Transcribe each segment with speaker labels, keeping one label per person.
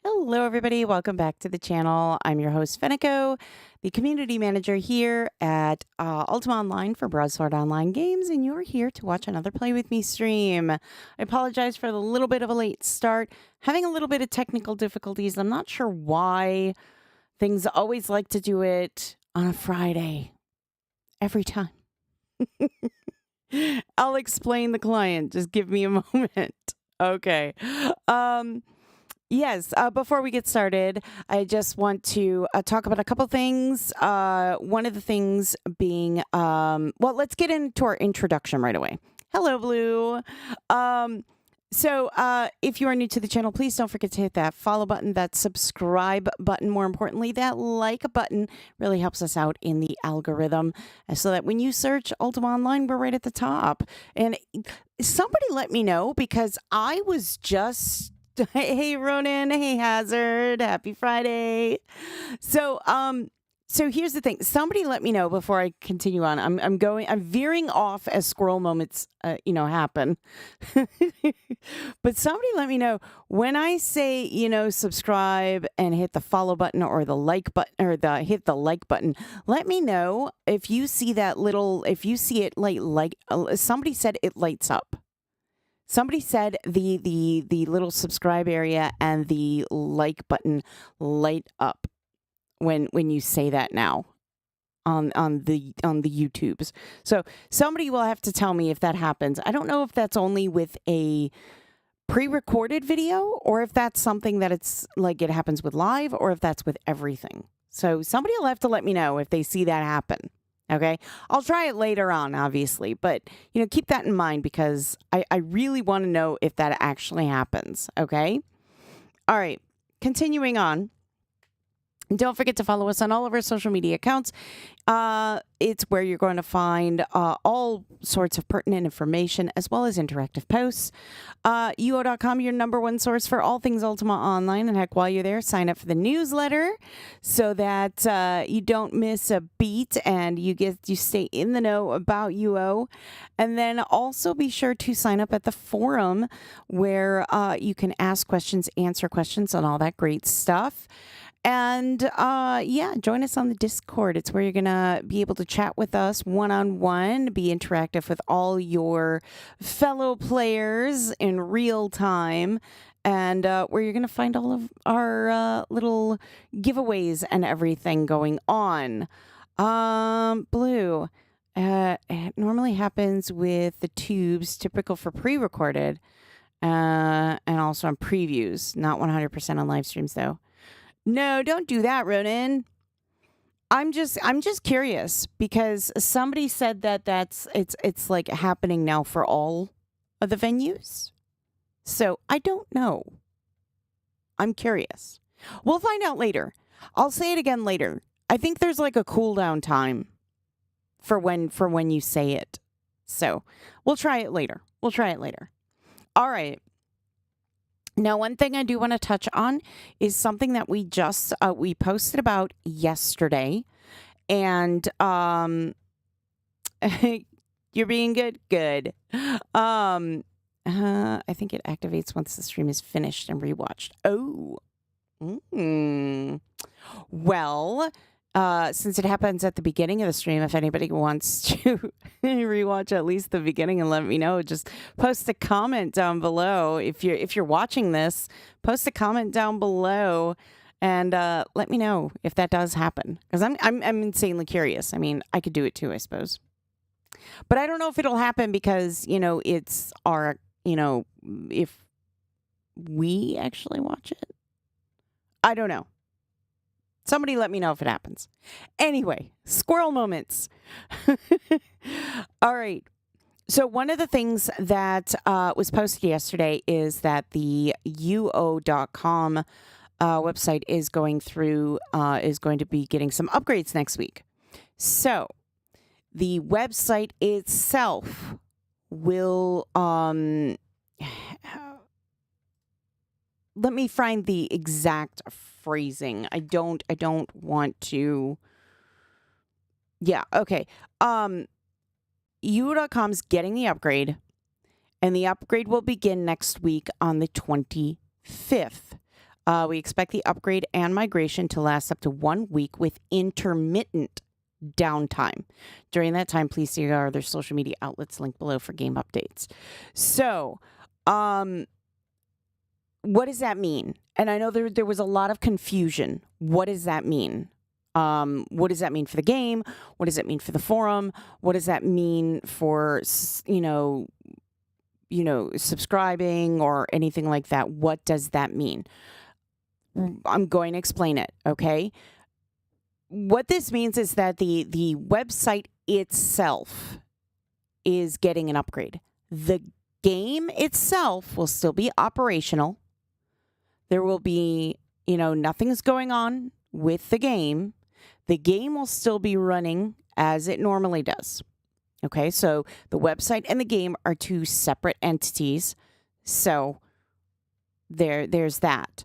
Speaker 1: Hello, everybody. Welcome back to the channel. I'm your host, Fenneko, the community manager here at Ultima Online for Broadsword Online Games, and you're here to watch another Play With Me stream. I apologize for the little bit of a late start. Having a little bit of technical difficulties. I'm not sure why things always like to do it on a Friday. Every time. I'll explain the client. Just give me a moment. Okay. Yes, before we get started, I just want to talk about a couple things. One of the things being, well, let's get into our introduction right away. Hello, Blue. So if you are new to the channel, please don't forget to hit that follow button, that subscribe button. More importantly, that like button really helps us out in the algorithm so that when you search Ultima Online, we're right at the top. And somebody let me know because I was just... Hey, Ronan. Hey, Hazard. Happy Friday. So here's the thing. Somebody let me know before I continue on. I'm veering off as squirrel moments, happen. But somebody let me know when I say, subscribe and hit the follow button or the like button or hit the like button. Let me know if you see if you see it somebody said it lights up. Somebody said the little subscribe area and the like button light up when you say that now on the YouTubes. So somebody will have to tell me if that happens. I don't know if that's only with a pre-recorded video or if that's something that it's like it happens with live or if that's with everything. So somebody will have to let me know if they see that happen. Okay, I'll try it later on, obviously, but, keep that in mind because I really want to know if that actually happens. Okay. All right. Continuing on. Don't forget to follow us on all of our social media accounts. It's where you're going to find all sorts of pertinent information as well as interactive posts. UO.com, your number one source for all things Ultima Online. And heck, while you're there, sign up for the newsletter so that you don't miss a beat and you stay in the know about UO. And then also be sure to sign up at the forum where you can ask questions, answer questions, and all that great stuff. And join us on the Discord. It's where you're going to be able to chat with us one-on-one, be interactive with all your fellow players in real time, and where you're going to find all of our little giveaways and everything going on. Blue, it normally happens with the tubes, typical for pre-recorded, and also on previews, not 100% on live streams, though. No, don't do that, Ronan. I'm just curious because somebody said that it's like happening now for all of the venues. So I don't know. I'm curious. We'll find out later. I'll say it again later. I think there's like a cooldown time for when you say it. So we'll try it later. All right. Now, one thing I do want to touch on is something that we just we posted about yesterday, and you're being good. I think it activates once the stream is finished and rewatched. Oh, well. Since it happens at the beginning of the stream, if anybody wants to rewatch at least the beginning and let me know, just post a comment down below. If you're watching this, post a comment down below and let me know if that does happen. Because I'm insanely curious. I mean, I could do it too, I suppose. But I don't know if it'll happen because, it's our, if we actually watch it. I don't know. Somebody let me know if it happens. Anyway, squirrel moments. All right. So one of the things that was posted yesterday is that the UO.com website is going to be getting some upgrades next week. So the website itself will let me find the exact phrasing. I don't want to. Yeah, okay. UO.com's getting the upgrade, and the upgrade will begin next week on the 25th. We expect the upgrade and migration to last up to 1 week with intermittent downtime. During that time, please see our other social media outlets linked below for game updates. So, what does that mean? And I know there was a lot of confusion. What does that mean? What does that mean for the game? What does that mean for the forum? What does that mean for, subscribing or anything like that? What does that mean? I'm going to explain it, okay? What this means is that the website itself is getting an upgrade. The game itself will still be operational. There will be, nothing's going on with the game. The game will still be running as it normally does. Okay, so the website and the game are two separate entities. So there's that.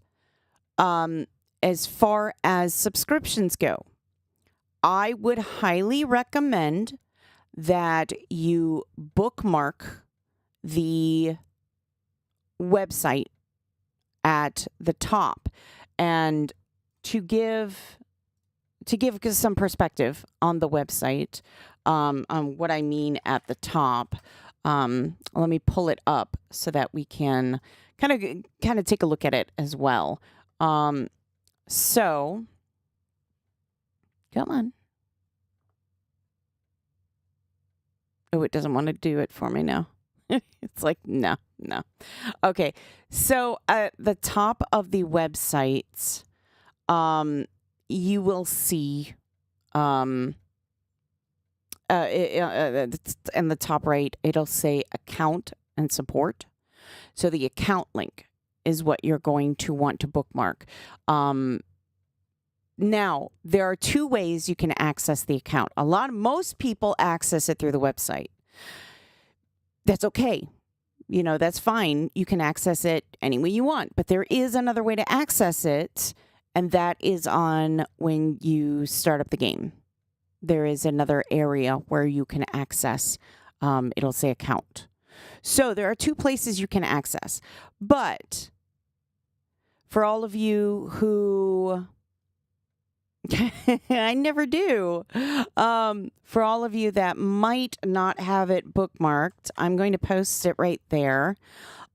Speaker 1: As far as subscriptions go, I would highly recommend that you bookmark the website at the top. And to give some perspective on the website, on what I mean at the top, let me pull it up so that we can kind of take a look at it as well. So, come on. Oh, it doesn't want to do it for me now. It's like, no. Okay, so at the top of the website, you will see, in the top right, it'll say account and support. So the account link is what you're going to want to bookmark. Now, there are two ways you can access the account. Most people access it through the website. That's okay. That's fine. You can access it any way you want. But there is another way to access it, and that is on when you start up the game. There is another area where you can access. It'll say account. So there are two places you can access. But for all of you who... I never do. For all of you that might not have it bookmarked, I'm going to post it right there.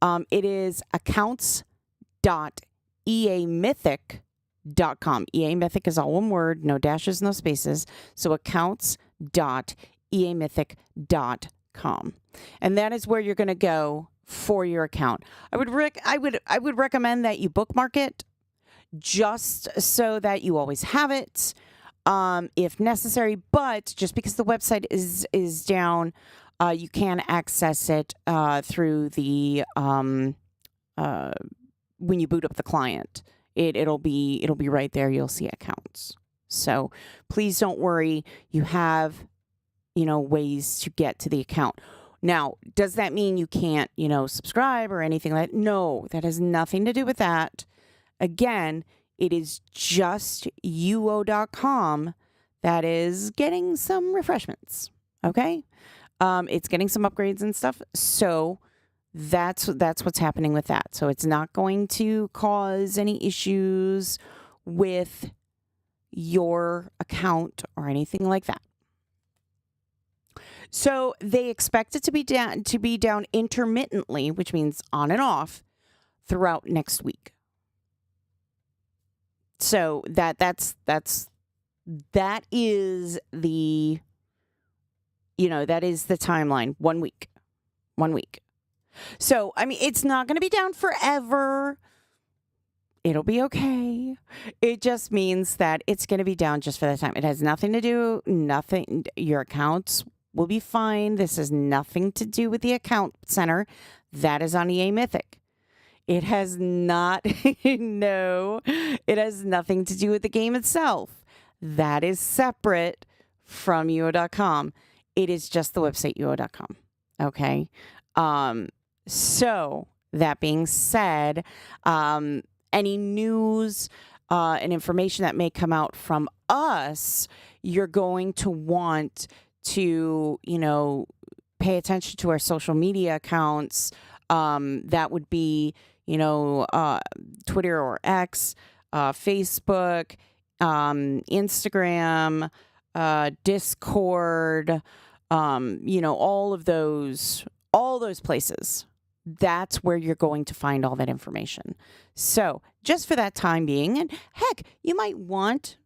Speaker 1: It is accounts.eamythic.com. EA Mythic is all one word, no dashes, no spaces. So accounts.eamythic.com. And that is where you're going to go for your account. I would recommend that you bookmark it, just so that you always have it, if necessary. But just because the website is down, you can access it through the when you boot up the client. It'll be right there. You'll see accounts. So please don't worry. You have ways to get to the account. Now, does that mean you can't subscribe or anything like that? No, that has nothing to do with that. Again, it is just UO.com that is getting some refreshments, okay? It's getting some upgrades and stuff, so that's what's happening with that. So it's not going to cause any issues with your account or anything like that. So they expect it to be down intermittently, which means on and off, throughout next week. So that is the timeline. 1 week. 1 week. So, it's not going to be down forever. It'll be okay. It just means that it's going to be down just for that time. It has nothing to do, your accounts will be fine. This has nothing to do with the account center. That is on EA Mythic. It has not, no, it has nothing to do with the game itself. That is separate from UO.com. It is just the website UO.com. Okay. So that being said, any news and information that may come out from us, you're going to want to, pay attention to our social media accounts, That would be, Twitter or X, Facebook, Instagram, Discord, all those places. That's where you're going to find all that information. So just for that time being, and heck, you might want,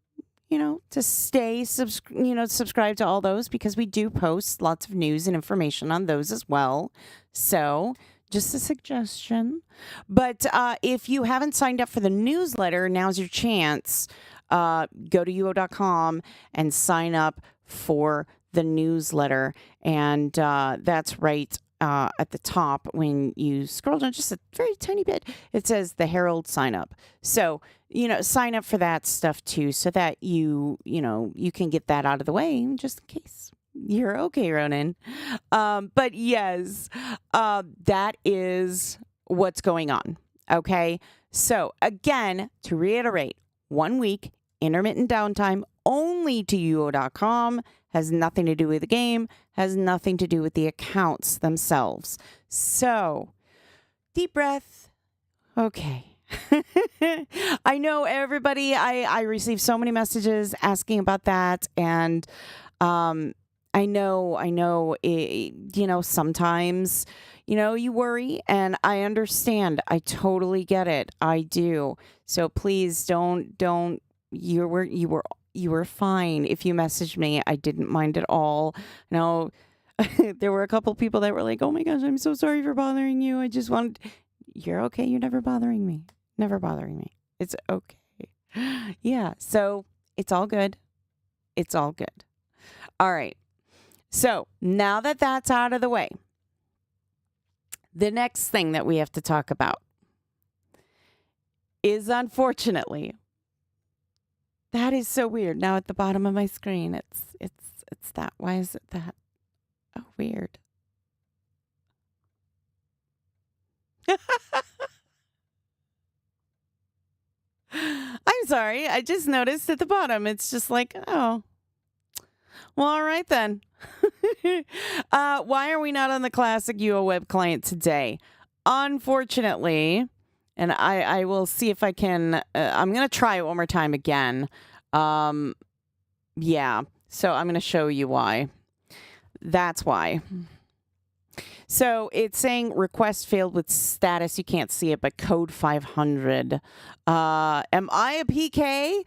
Speaker 1: to stay subscribed to all those, because we do post lots of news and information on those as well. So just a suggestion. But if you haven't signed up for the newsletter, now's your chance. Go to uo.com and sign up for the newsletter. And that's right at the top. When you scroll down just a very tiny bit, it says the Herald sign up. So, sign up for that stuff too, so that you can get that out of the way just in case. You're okay, Ronan. But yes, that is what's going on. Okay. So again, to reiterate, 1 week intermittent downtime only to uo.com, has nothing to do with the game, has nothing to do with the accounts themselves. So deep breath. Okay. I know everybody, I received so many messages asking about that. And, I know, sometimes, you worry, and I understand. I totally get it. I do. So please don't, you were fine. If you messaged me, I didn't mind at all. No, there were a couple people that were like, oh my gosh, I'm so sorry for bothering you. You're okay. You're never bothering me. Never bothering me. It's okay. Yeah. So it's all good. It's all good. All right. So now that that's out of the way, the next thing that we have to talk about is, unfortunately, that is so weird. Now at the bottom of my screen, it's that. Why is it that? Oh, weird. I'm sorry. I just noticed at the bottom, it's just like, oh, well, all right then. Why are we not on the classic UO web client today? Unfortunately, and I will see if I can, I'm going to try it one more time again. Yeah, so I'm going to show you why. That's why. So it's saying request failed with status. You can't see it, but code 500. Am I a PK?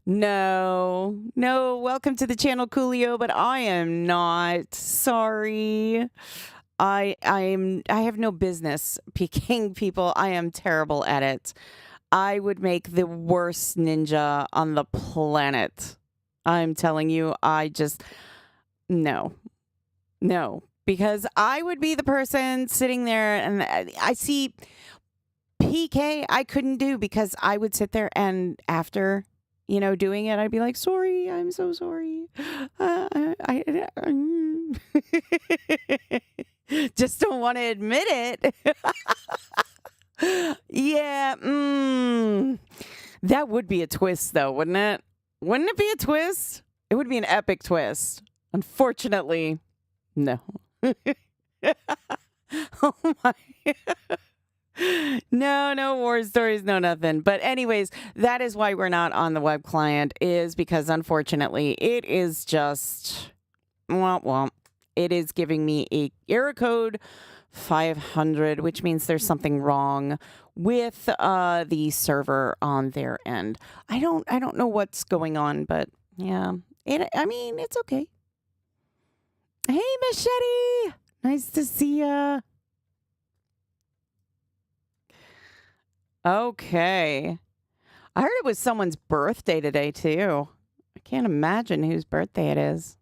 Speaker 1: No. Welcome to the channel, Coolio, but I am not. Sorry. I have no business PKing people. I am terrible at it. I would make the worst ninja on the planet. I'm telling you, no. Because I would be the person sitting there, and I see PK I couldn't do, because I would sit there and after, doing it, I'd be like, sorry, I'm so sorry. Just don't want to admit it. Yeah. That would be a twist, though, wouldn't it? Wouldn't it be a twist? It would be an epic twist. Unfortunately, no. Oh my. No war stories, no nothing. But anyways, that is why we're not on the web client, is because unfortunately it is just, well, it is giving me a error code 500, which means there's something wrong with the server on their end. I don't know what's going on, but yeah, it's okay. Hey, Machete, nice to see ya. Okay. I heard it was someone's birthday today, too. I can't imagine whose birthday it is.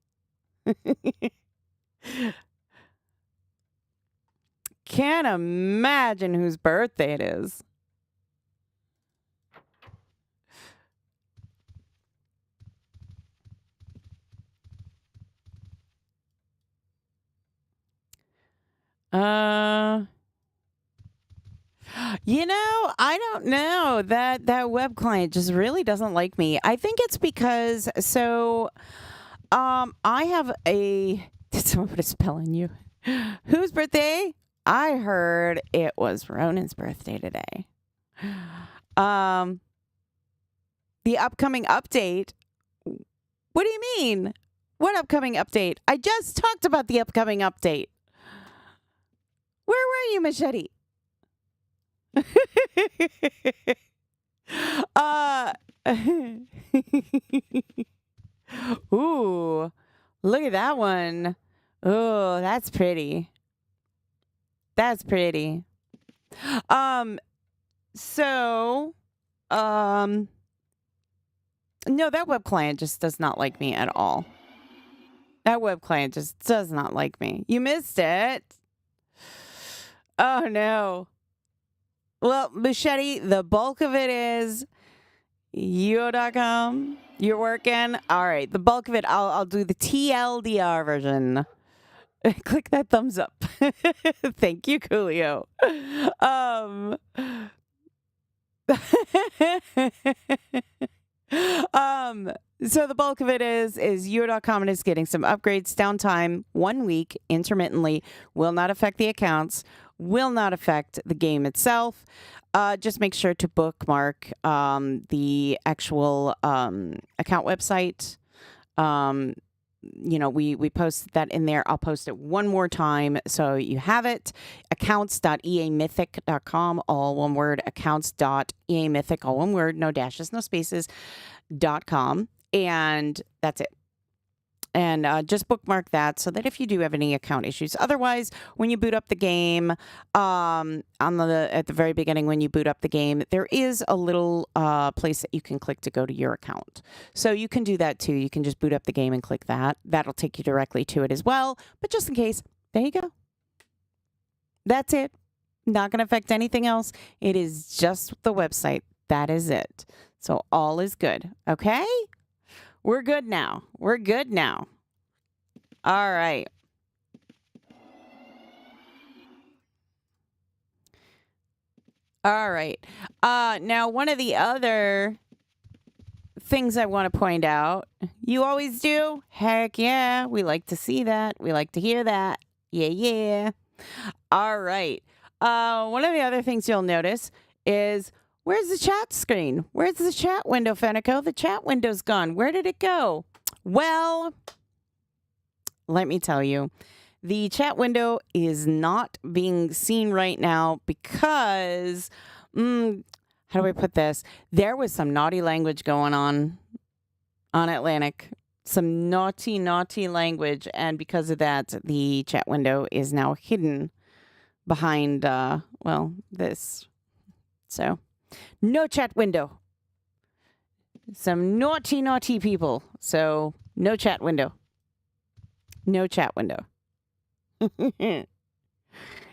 Speaker 1: Can't imagine whose birthday it is. I don't know. That web client just really doesn't like me. I think it's because, I have a, did someone put a spell on you? Whose birthday? I heard it was Ronan's birthday today. The upcoming update. What do you mean? What upcoming update? I just talked about the upcoming update. Where were you, Machete? Ooh, look at that one. Oh, that's pretty. That's pretty. So, no, that web client just does not like me at all. That web client just does not like me. You missed it. Oh, no. Well, Machete, the bulk of it is yo.com. You're working. All right. The bulk of it, I'll do the TLDR version. Click that thumbs up. Thank you, Coolio. So the bulk of it is your.com is getting some upgrades. Downtime 1 week intermittently will not affect the accounts, will not affect the game itself. Just make sure to bookmark the actual account website. We posted that in there. I'll post it one more time so you have it. Accounts.eamythic.com, all one word. Accounts.eamythic, all one word, no dashes, no spaces, .com. And that's it. And just bookmark that so that if you do have any account issues. Otherwise, when you boot up the game, at the very beginning when you boot up the game, there is a little place that you can click to go to your account. So you can do that too. You can just boot up the game and click that. That'll take you directly to it as well. But just in case, there you go. That's it. Not going to affect anything else. It is just the website. That is it. So all is good. Okay? We're good now. We're good now. All right. All right. Now, one of the other things I want to point out, you always do? Heck yeah. We like to see that. We like to hear that. Yeah, yeah. All right. One of the other things you'll notice is, where's the chat screen? Where's the chat window, Fenneko? The chat window's gone. Where did it go? Well, let me tell you. The chat window is not being seen right now because, how do I put this? There was some naughty language going on Atlantic. Some naughty, naughty language. And because of that, the chat window is now hidden behind, this. So, no chat window. Some naughty, naughty people. So, no chat window. No chat window.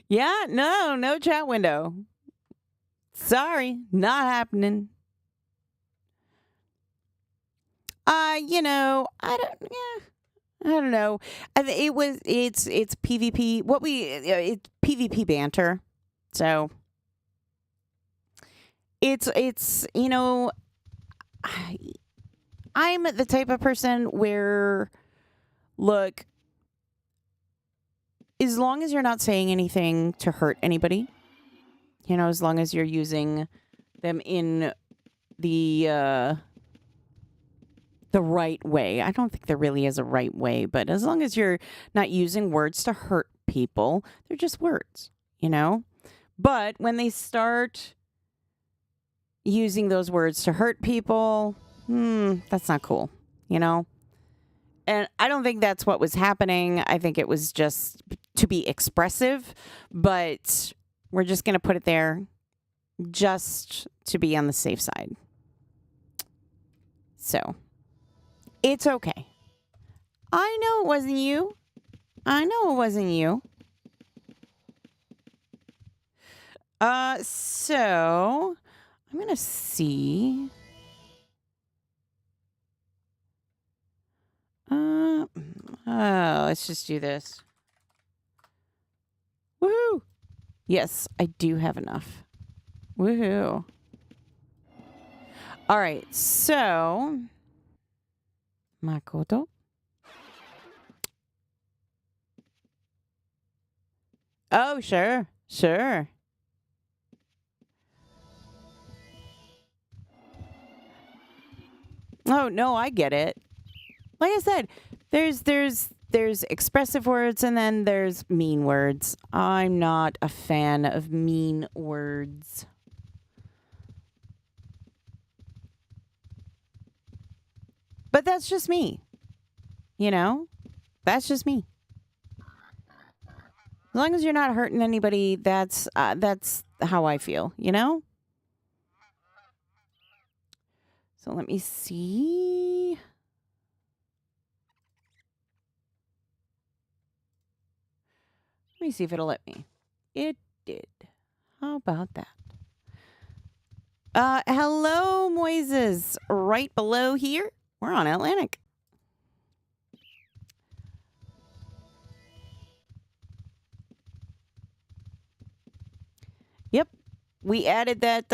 Speaker 1: Yeah, no chat window. Sorry, not happening. I don't know. It's PvP. It's PvP banter. So it's I'm the type of person where, look, as long as you're not saying anything to hurt anybody, as long as you're using them in the right way. I don't think there really is a right way, but as long as you're not using words to hurt people, they're just words, But when they start using those words to hurt people, that's not cool, And I don't think that's what was happening. I think it was just to be expressive, but we're just going to put it there just to be on the safe side. So, it's okay. I know it wasn't you. So, I'm going to see. Let's just do this. Woohoo! Yes, I do have enough. Woohoo! All right, so Makoto. Oh, sure. Sure. Oh, no, I get it. Like I said, there's expressive words and then there's mean words. I'm not a fan of mean words. But that's just me. You know? That's just me. As long as you're not hurting anybody, that's how I feel, you know? So let me see. Let me see if it'll let me. It did. How about that? Hello, Moises. Right below here, we're on Atlantic. Yep. We added that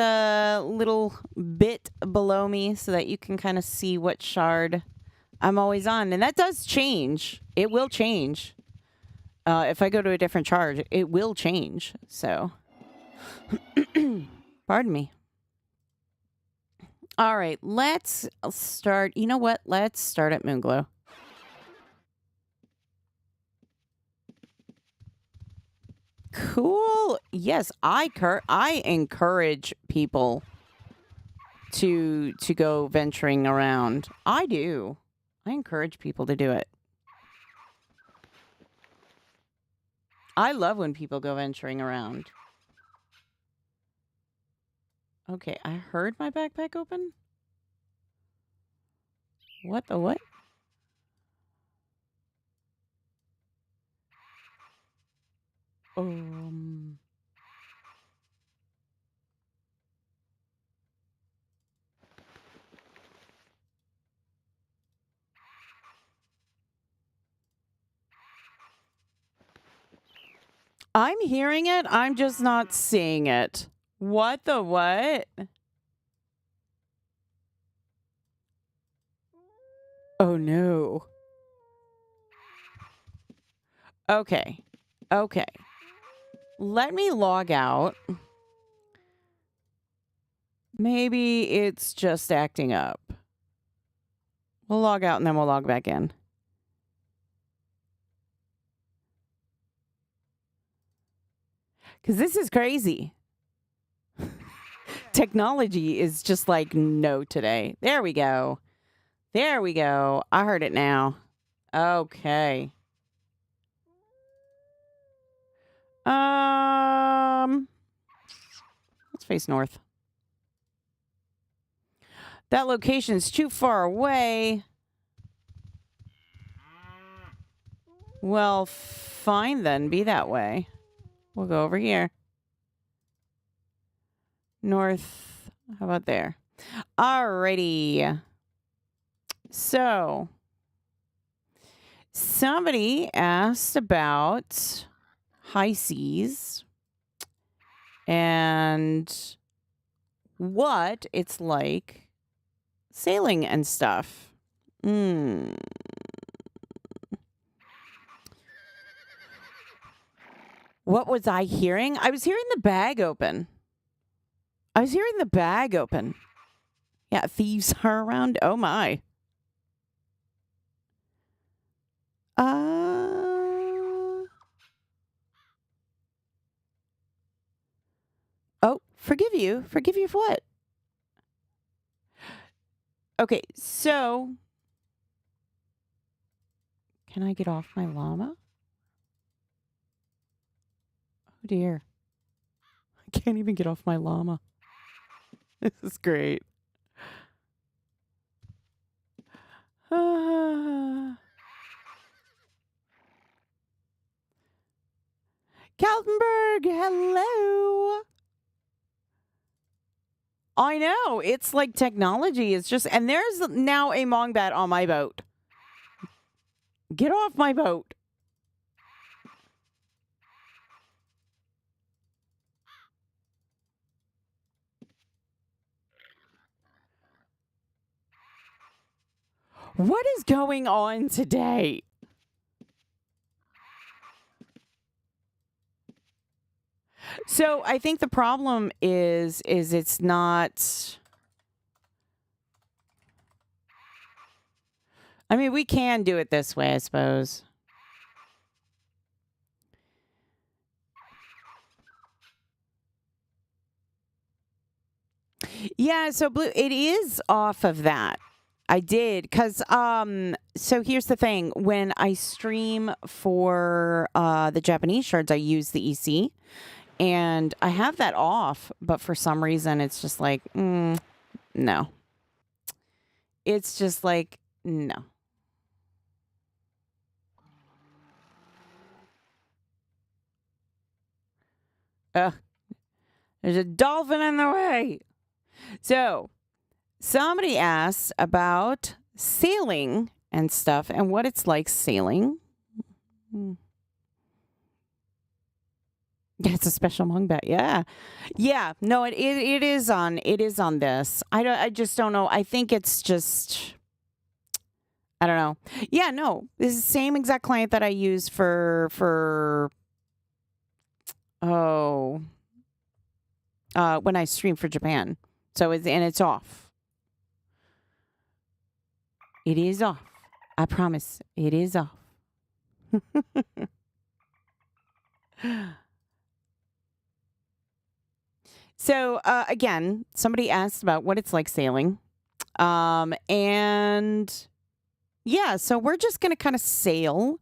Speaker 1: little bit below me so that you can kind of see what shard I'm always on. And that does change. It will change. If I go to a different shard, it will change. So, pardon me. All right, let's start. You know what? Let's start at Moonglow. Cool. Yes, I encourage people to go venturing around. I do. I encourage people to do it. I love when people go venturing around. Okay, I heard my backpack open. What the what? I'm hearing it. I'm just not seeing it. What the what? Oh no. Okay. Okay. Let me log out. Maybe it's just acting up. We'll log out and then we'll log back in. Because this is crazy. Technology is just like no today. There we go. There we go. I heard it now. Okay. Let's face north. That location's too far away. Well, fine then. Be that way. We'll go over here. North. How about there? Alrighty. So, somebody asked about high seas and what it's like sailing and stuff. What was I hearing? I was hearing the bag open. Yeah, thieves are around. Oh my. Oh, forgive you. Forgive you for what? Okay, so can I get off my llama? Oh dear. I can't even get off my llama. This is great. Kaltenberg, hello. I know. It's like technology is just, and there's now a Mongbat on my boat. Get off my boat. What is going on today? So I think the problem is it's not. I mean, we can do it this way, I suppose. Yeah, so Blue, it is off of that. I did because so here's the thing. When I stream for the Japanese shards, I use the EC and I have that off, but for some reason it's just like no. It's just like no. Ugh, there's a dolphin in the way. So somebody asked about sailing and stuff and what it's like sailing. It's a special mung bet. Yeah. Yeah. No, it is on this. I just don't know. I think it's just I don't know. Yeah, no. This is the same exact client that I use for when I stream for Japan. So it's off. It is off. I promise. It is off. So again, somebody asked about what it's like sailing. And yeah, so we're just going to kind of sail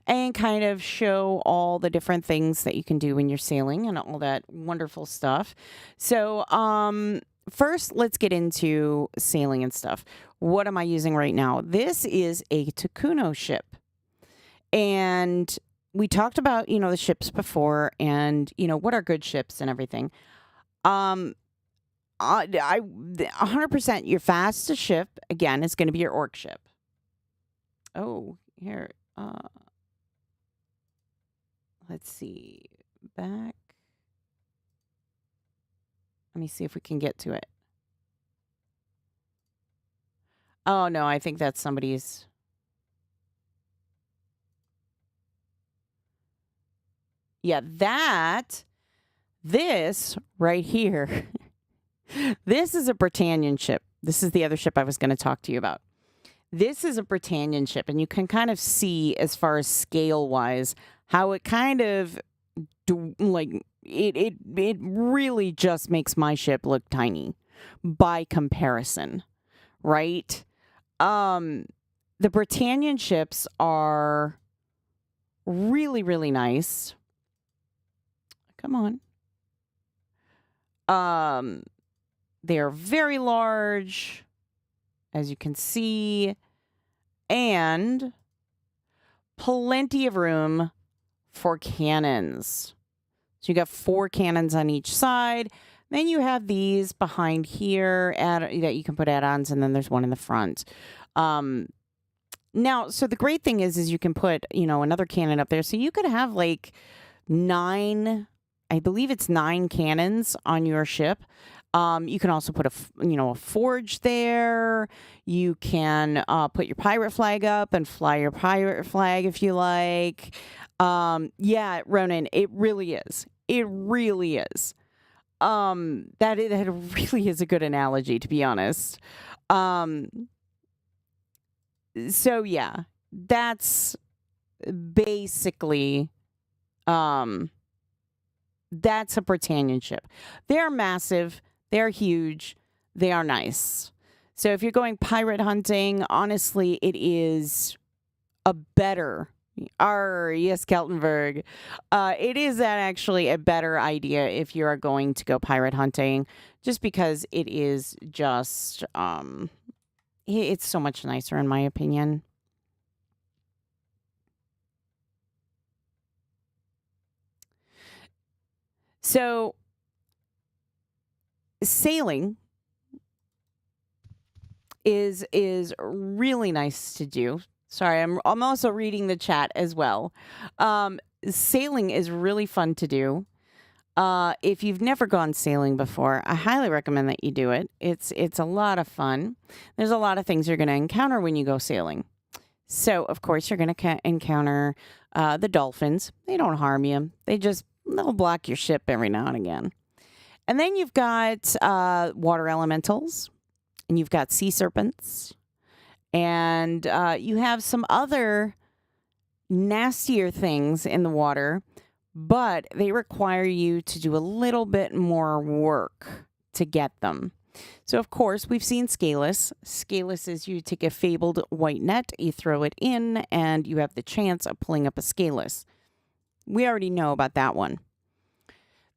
Speaker 1: and kind of show all the different things that you can do when you're sailing and all that wonderful stuff. So first, let's get into sailing and stuff. What am I using right now? This is a Takuno ship. And we talked about, the ships before and, what are good ships and everything. I 100% your fastest ship, again, is going to be your orc ship. Oh, here. Let's see. Back. Let me see if we can get to it. Oh, no, I think that's somebody's. Yeah, this right here. This is a Britannian ship. This is the other ship I was going to talk to you about. This is a Britannian ship, and you can kind of see as far as scale-wise how it kind of, it really just makes my ship look tiny by comparison, right? The Britannian ships are really, really nice. Come on. They're very large, as you can see, and plenty of room for cannons. So you got 4 cannons on each side. Then you have these behind here that you can put add-ons, and then there's one in the front. Now, so the great thing is you can put, another cannon up there. So you could have like 9, I believe it's 9 cannons on your ship. You can also put a forge there. You can put your pirate flag up and fly your pirate flag if you like. Yeah, Ronan, it really is. It really is. That really is a good analogy, to be honest. So yeah, that's basically that's a Britannian ship. They're massive. They're huge. They are nice. So if you're going pirate hunting, honestly, it is a better. Yes, Keltenberg. It is actually a better idea if you are going to go pirate hunting, just because it is just it's so much nicer in my opinion. So sailing is really nice to do. Sorry, I'm also reading the chat as well. Sailing is really fun to do. If you've never gone sailing before, I highly recommend that you do it. It's a lot of fun. There's a lot of things you're going to encounter when you go sailing. So, of course, you're going to encounter the dolphins. They don't harm you. They just they'll block your ship every now and again. And then you've got water elementals, and you've got sea serpents, and you have some other nastier things in the water, but they require you to do a little bit more work to get them. So, of course, we've seen scaleless. Scaleless is you take a fabled white net, you throw it in, and you have the chance of pulling up a scaleless. We already know about that one.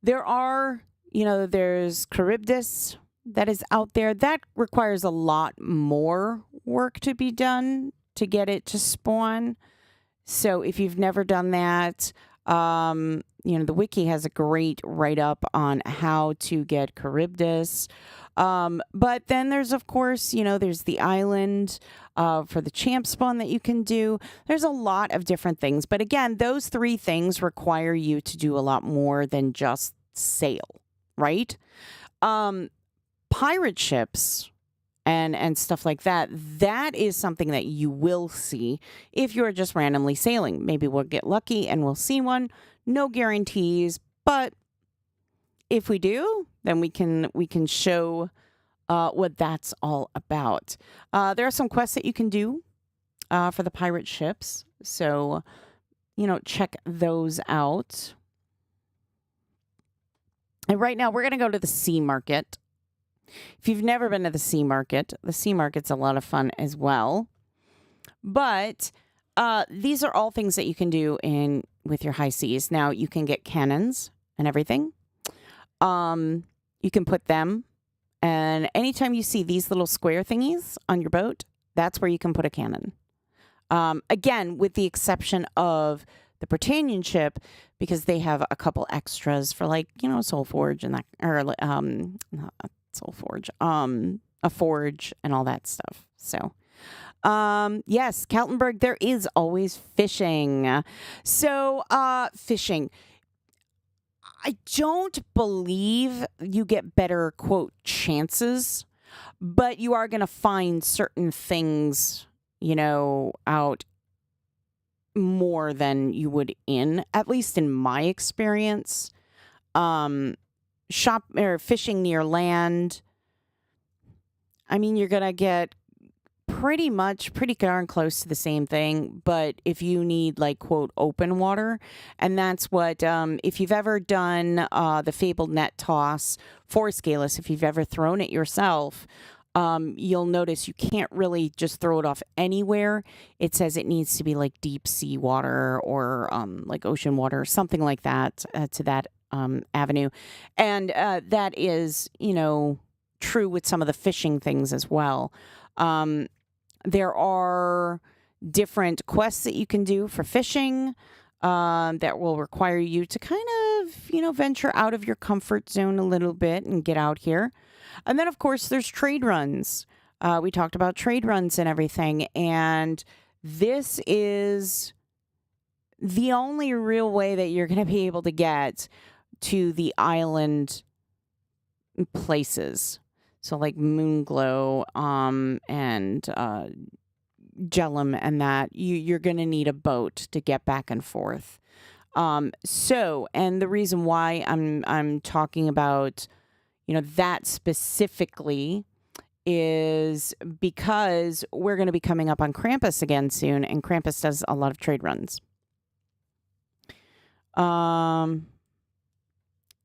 Speaker 1: There are, there's Charybdis that is out there. That requires a lot more work to be done to get it to spawn. So if you've never done that, the wiki has a great write-up on how to get Charybdis. But then there's, of course, there's the island for the champ spawn that you can do. There's a lot of different things. But again, those three things require you to do a lot more than just sail, right? Pirate ships and stuff like that, that is something that you will see if you're just randomly sailing. Maybe we'll get lucky and we'll see one. No guarantees, but if we do, then we can show what that's all about. There are some quests that you can do for the pirate ships, so check those out. And right now, we're going to go to the sea market. If you've never been to the sea market's a lot of fun as well. But these are all things that you can do with your high seas. Now, you can get cannons and everything. You can put them, and anytime you see these little square thingies on your boat, that's where you can put a cannon. Again, with the exception of the Britannian ship, because they have a couple extras for Soul Forge and that, or not Soul Forge, a forge and all that stuff. So, yes, Kaltenberg, there is always fishing. So, fishing. I don't believe you get better, quote, chances, but you are going to find certain things, out more than you would at least in my experience. Shop or fishing near land. I mean, you're going to get pretty darn close to the same thing, but if you need quote open water, and that's what if you've ever done the fabled net toss for scaleless, if you've ever thrown it yourself, you'll notice you can't really just throw it off anywhere. It says it needs to be deep sea water or ocean water, something like that, to that avenue, and that is true with some of the fishing things as well. There are different quests that you can do for fishing that will require you to kind of, venture out of your comfort zone a little bit and get out here. And then, of course, there's trade runs. We talked about trade runs and everything. And this is the only real way that you're going to be able to get to the island places. So Moonglow and Jellum and that, you're going to need a boat to get back and forth. And the reason why I'm talking about, that specifically is because we're going to be coming up on Krampus again soon, and Krampus does a lot of trade runs.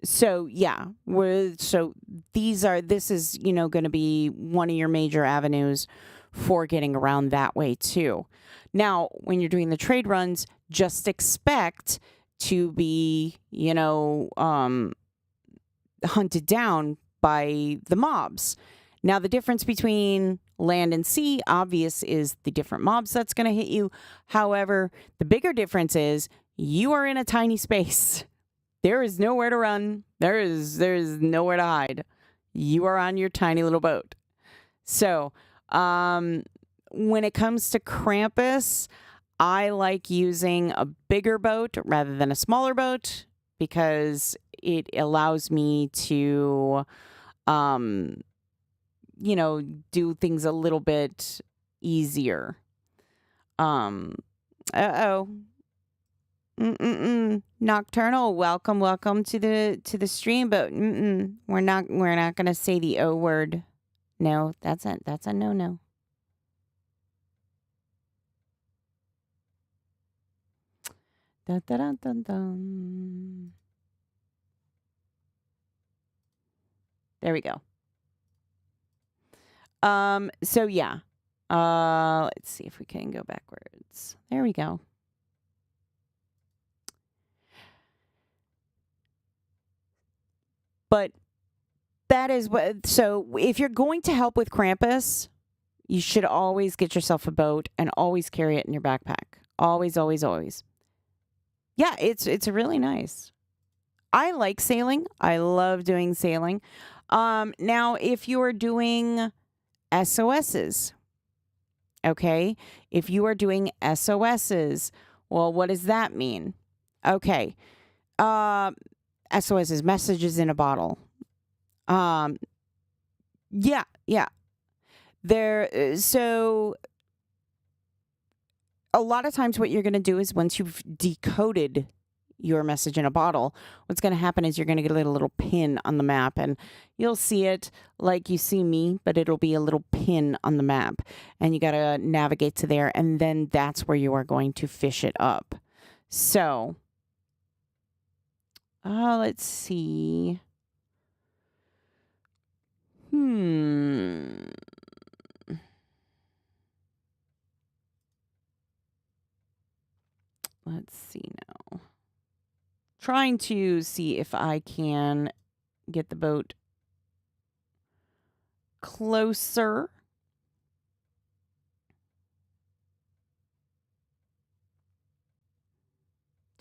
Speaker 1: So yeah, this is, going to be one of your major avenues for getting around that way too. Now, when you're doing the trade runs, just expect to be, hunted down by the mobs. Now, the difference between land and sea, obvious, is the different mobs that's going to hit you. However, the bigger difference is you are in a tiny space. There is nowhere to run. There's nowhere to hide. You are on your tiny little boat. So, when it comes to Krampus, I like using a bigger boat rather than a smaller boat because it allows me to, do things a little bit easier. Uh-oh. Nocturnal, welcome to the stream, but we're not gonna say the O word. No, that's a no. Dun, dun, dun, dun, dun. There we go. So yeah. Let's see if we can go backwards. There we go. But that is what. So if you're going to help with Krampus, you should always get yourself a boat and always carry it in your backpack. Always, always, always. Yeah, it's really nice. I like sailing. I love doing sailing. Now if you are doing SOSs, okay? If you are doing SOSs, well, what does that mean? Okay. SOSs, messages in a bottle. Yeah. So a lot of times what you're going to do is once you've decoded your message in a bottle, what's going to happen is you're going to get a little pin on the map, and you'll see it like you see me, but it'll be a little pin on the map, and you got to navigate to there, and then that's where you are going to fish it up. So, let's see. Let's see now. Trying to see if I can get the boat closer.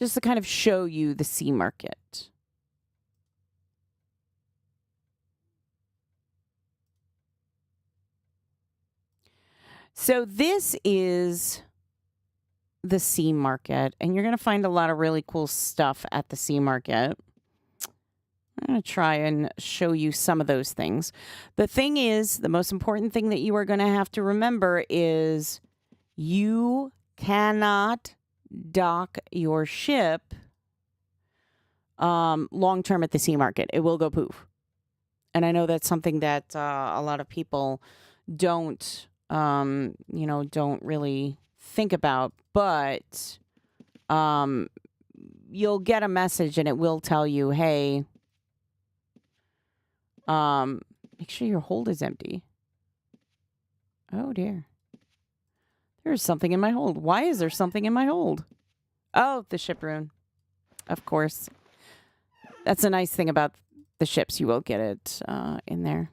Speaker 1: Just to kind of show you the sea market. So this is the sea market, and you're going to find a lot of really cool stuff at the sea market. I'm going to try and show you some of those things. The thing is, the most important thing that you are going to have to remember is you cannot dock your ship long term at the sea market. It will go poof. And I know that's something that a lot of people don't really think about, but you'll get a message and it will tell you, hey, make sure your hold is empty. Oh dear. There's something in my hold. Why is there something in my hold? Oh, the ship rune. Of course. That's a nice thing about the ships. You will get it in there.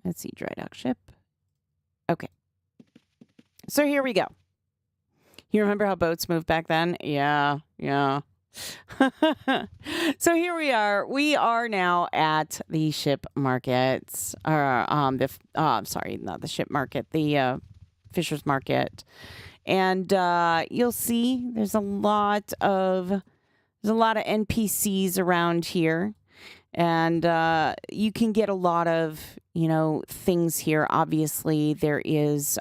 Speaker 1: Let's see, dry dock ship. Okay. So here we go. You remember how boats moved back then? Yeah. So here we are. We are now at the ship markets. Sorry, not the ship market. The fisher's market, and you'll see there's a lot of NPCs around here, and you can get a lot of things here. Obviously, there is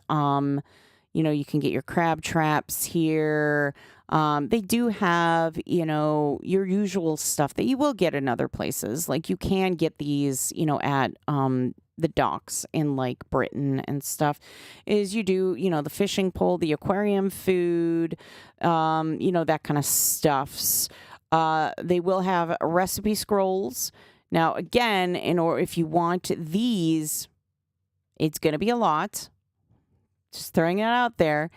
Speaker 1: you can get your crab traps here. They do have, your usual stuff that you will get in other places. Like you can get these, at the docks in like Britain and stuff. Is you do, the fishing pole, the aquarium food, that kind of stuffs. They will have recipe scrolls. Now, again, if you want these, it's going to be a lot. Just throwing it out there.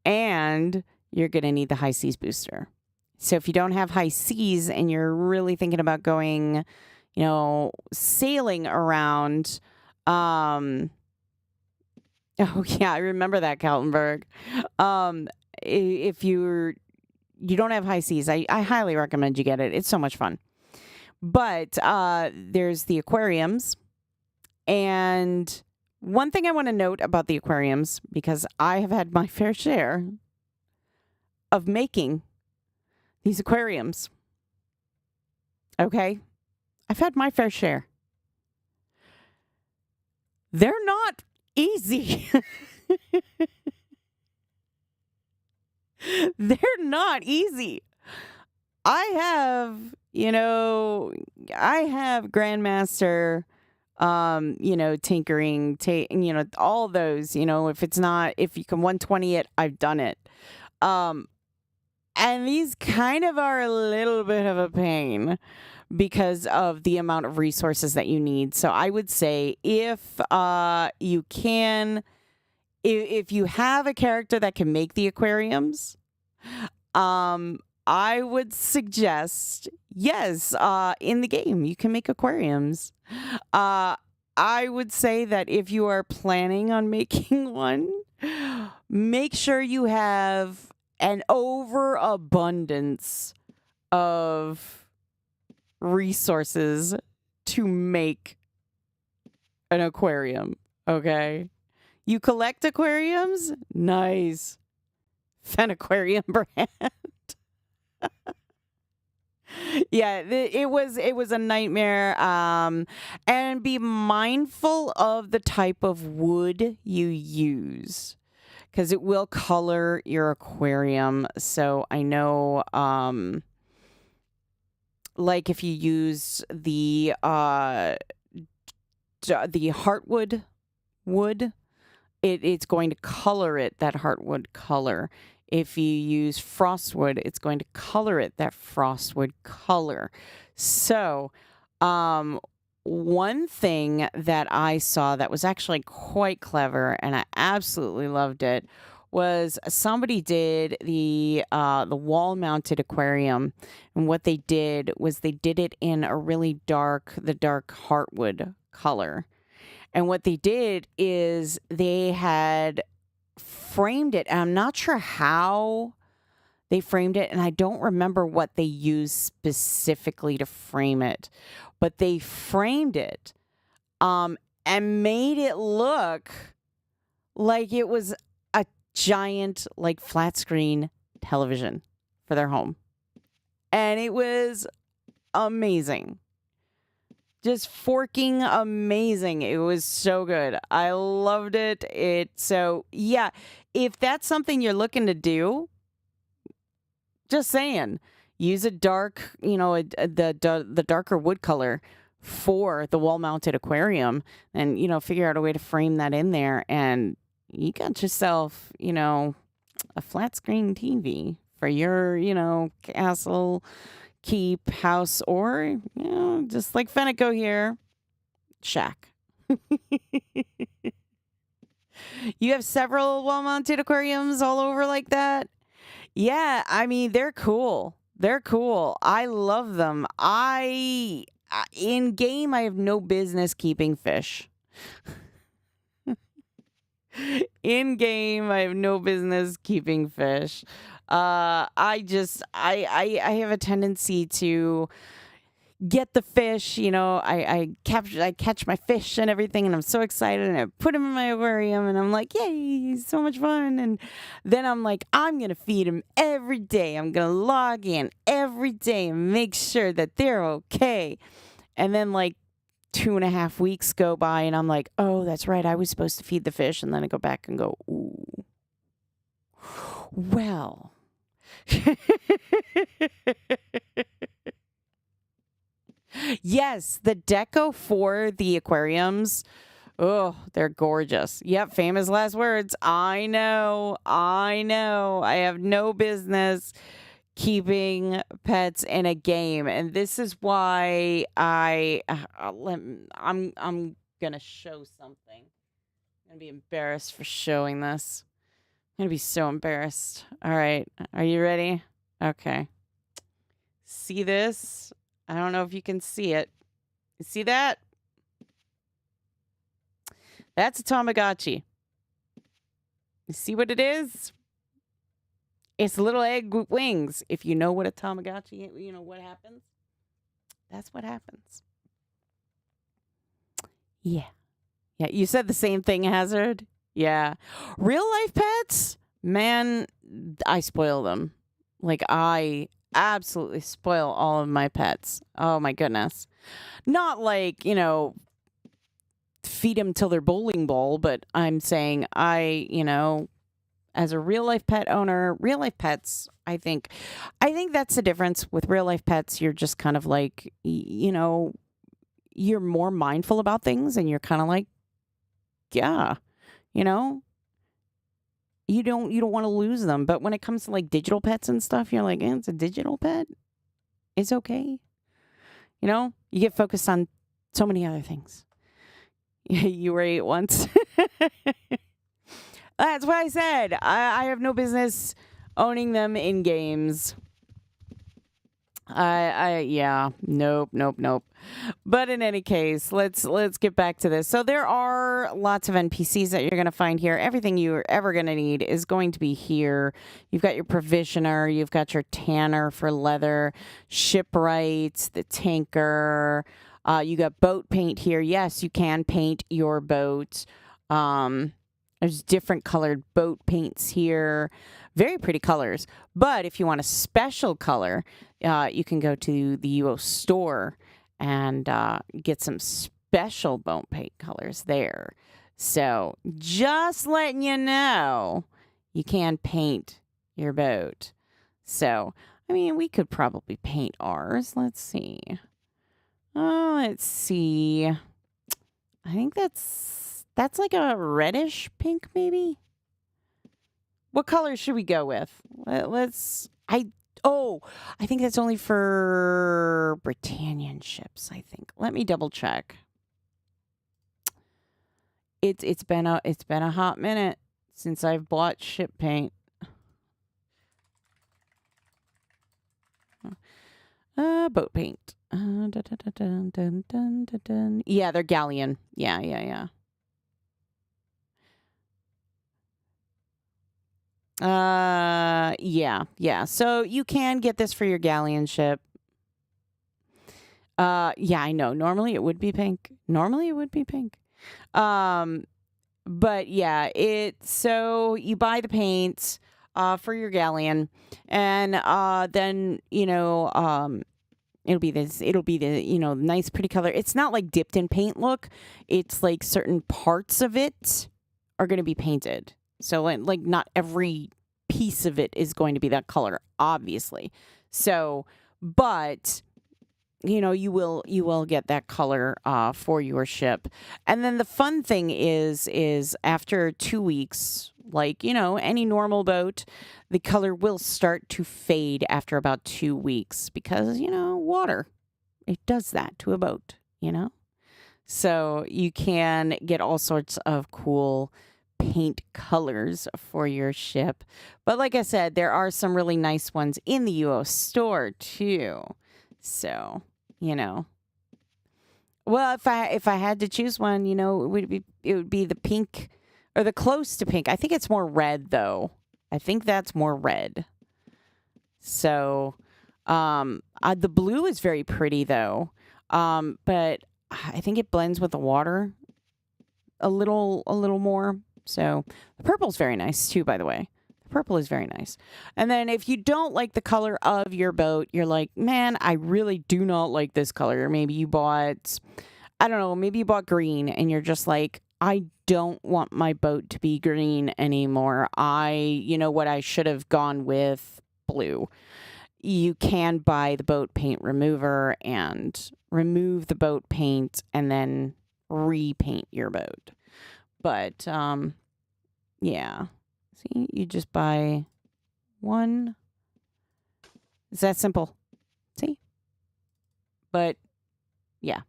Speaker 1: And you're going to need the high seas booster. So if you don't have high seas and you're really thinking about going, sailing around, oh yeah, I remember that, Kaltenberg. If you don't have high seas, I highly recommend you get it. It's so much fun. But there's the aquariums. And one thing I want to note about the aquariums, because I have had my fair share of making these aquariums. Okay? I've had my fair share. They're not easy. They're not easy. I have, I have Grandmaster, tinkering, all those, if you can 120 it, I've done it. Um, and these kind of are a little bit of a pain because of the amount of resources that you need. So I would say if you can, if you have a character that can make the aquariums, I would suggest, yes, in the game, you can make aquariums. I would say that if you are planning on making one, make sure you have an overabundance of resources to make an aquarium, okay? You collect aquariums? Nice. Fennaquarium brand. Yeah, it was a nightmare. And be mindful of the type of wood you use because it will color your aquarium. So I know, like if you use the heartwood wood, it's going to color it that heartwood color. If you use frostwood, it's going to color it that frostwood color. So, one thing that I saw that was actually quite clever, and I absolutely loved it, was somebody did the wall-mounted aquarium, and what they did was they did it in a really dark heartwood color. And what they did is they had framed it, and I'm not sure how they framed it, and I don't remember what they used specifically to frame it, but they framed it and made it look like it was a giant, like, flat screen television for their home. And it was amazing. Just forking amazing. It was so good. I loved it. So yeah, if that's something you're looking to do, just saying, use a dark, the darker wood color for the wall mounted aquarium, and figure out a way to frame that in there, and you got yourself, a flat screen TV for your, castle, keep, house, or just like Fenneko here, shack. You have several wall-mounted aquariums all over like that? Yeah, I mean, they're cool. They're cool. I love them. In game, I have no business keeping fish. In game, I have no business keeping fish. I have a tendency to get the fish, I catch my fish and everything, and I'm so excited, and I put them in my aquarium, and I'm like, yay, so much fun. And then I'm like, I'm gonna feed them every day. I'm gonna log in every day and make sure that they're okay. And then like 2.5 weeks go by, and I'm like, oh, that's right, I was supposed to feed the fish. And then I go back and go, ooh, well. Yes, the deco for the aquariums. Oh, they're gorgeous. Yep, famous last words. I know. I have no business keeping pets in a game, and this is why I'm gonna show something. I'm gonna be embarrassed for showing this. I'm gonna be so embarrassed. All right, are you ready? Okay. See this? I don't know if you can see it. You see that? That's a Tamagotchi. You see what it is? It's a little egg with wings. If you know what a Tamagotchi, what happens? That's what happens. Yeah. Yeah, you said the same thing, Hazard. Yeah. Real life pets? Man, I spoil them. Like, I absolutely spoil all of my pets. Oh, my goodness. Not like, feed them till they're bowling ball, but I'm saying I as a real life pet owner, real life pets, I think that's the difference with real life pets. You're just kind of like, you're more mindful about things and you're kind of like, yeah, you know, you don't want to lose them. But when it comes to like digital pets and stuff, you're like, it's a digital pet. It's okay. You get focused on so many other things. You were 8 once. That's what I said. I have no business owning them in games. Yeah, nope. But in any case, let's get back to this. So there are lots of NPCs that you're going to find here. Everything you're ever going to need is going to be here. You've got your provisioner, you've got your tanner for leather, shipwrights, the tanker. You got boat paint here. Yes, you can paint your boat. There's different colored boat paints here. Very pretty colors. But if you want a special color, you can go to the UO store and get some special boat paint colors there. So just letting you know, you can paint your boat. So, I mean, we could probably paint ours. Let's see. Let's see. I think that's like a reddish pink, maybe. What color should we go with? I think that's only for Britannian ships, I think. Let me double check. It's been a hot minute since I've bought ship paint. Boat paint. Yeah, they're galleon. Yeah. Yeah. So you can get this for your galleon ship. Yeah, I know. Normally it would be pink. But yeah, so you buy the paints for your galleon, and then it'll be the nice pretty color. It's not like dipped in paint look. It's like certain parts of it are going to be painted. So like not every piece of it is going to be that color, obviously. So, but you will get that color for your ship. And then the fun thing is after 2 weeks, like any normal boat, the color will start to fade after about 2 weeks because water, it does that to a boat. So you can get all sorts of cool paint colors for your ship. But like I said, there are some really nice ones in the UO store too. So, well, if I had to choose one, it would be the pink or the close to pink. I think it's more red though. I think that's more red. So, the blue is very pretty though. But I think it blends with the water a little more. So the purple's very nice too, by the way. The purple is very nice. And then if you don't like the color of your boat, you're like, man, I really do not like this color. Or maybe you bought, I don't know, maybe you bought green and you're just like, I don't want my boat to be green anymore. I should have gone with blue. You can buy the boat paint remover and remove the boat paint and then repaint your boat. But, yeah. See, you just buy one. It's that simple. See? But, yeah.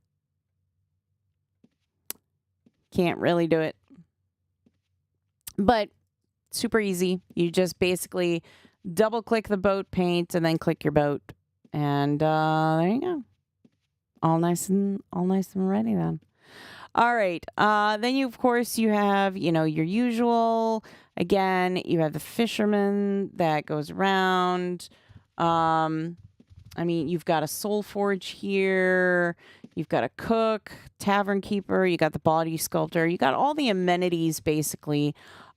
Speaker 1: Can't really do it. But, super easy. You just basically double click the boat paint and then click your boat. And, there you go. All nice and ready then. All right. Then you have, your usual. Again, you have the fisherman that goes around. You've got a soul forge here. You've got a cook, tavern keeper. You got the body sculptor. You got all the amenities basically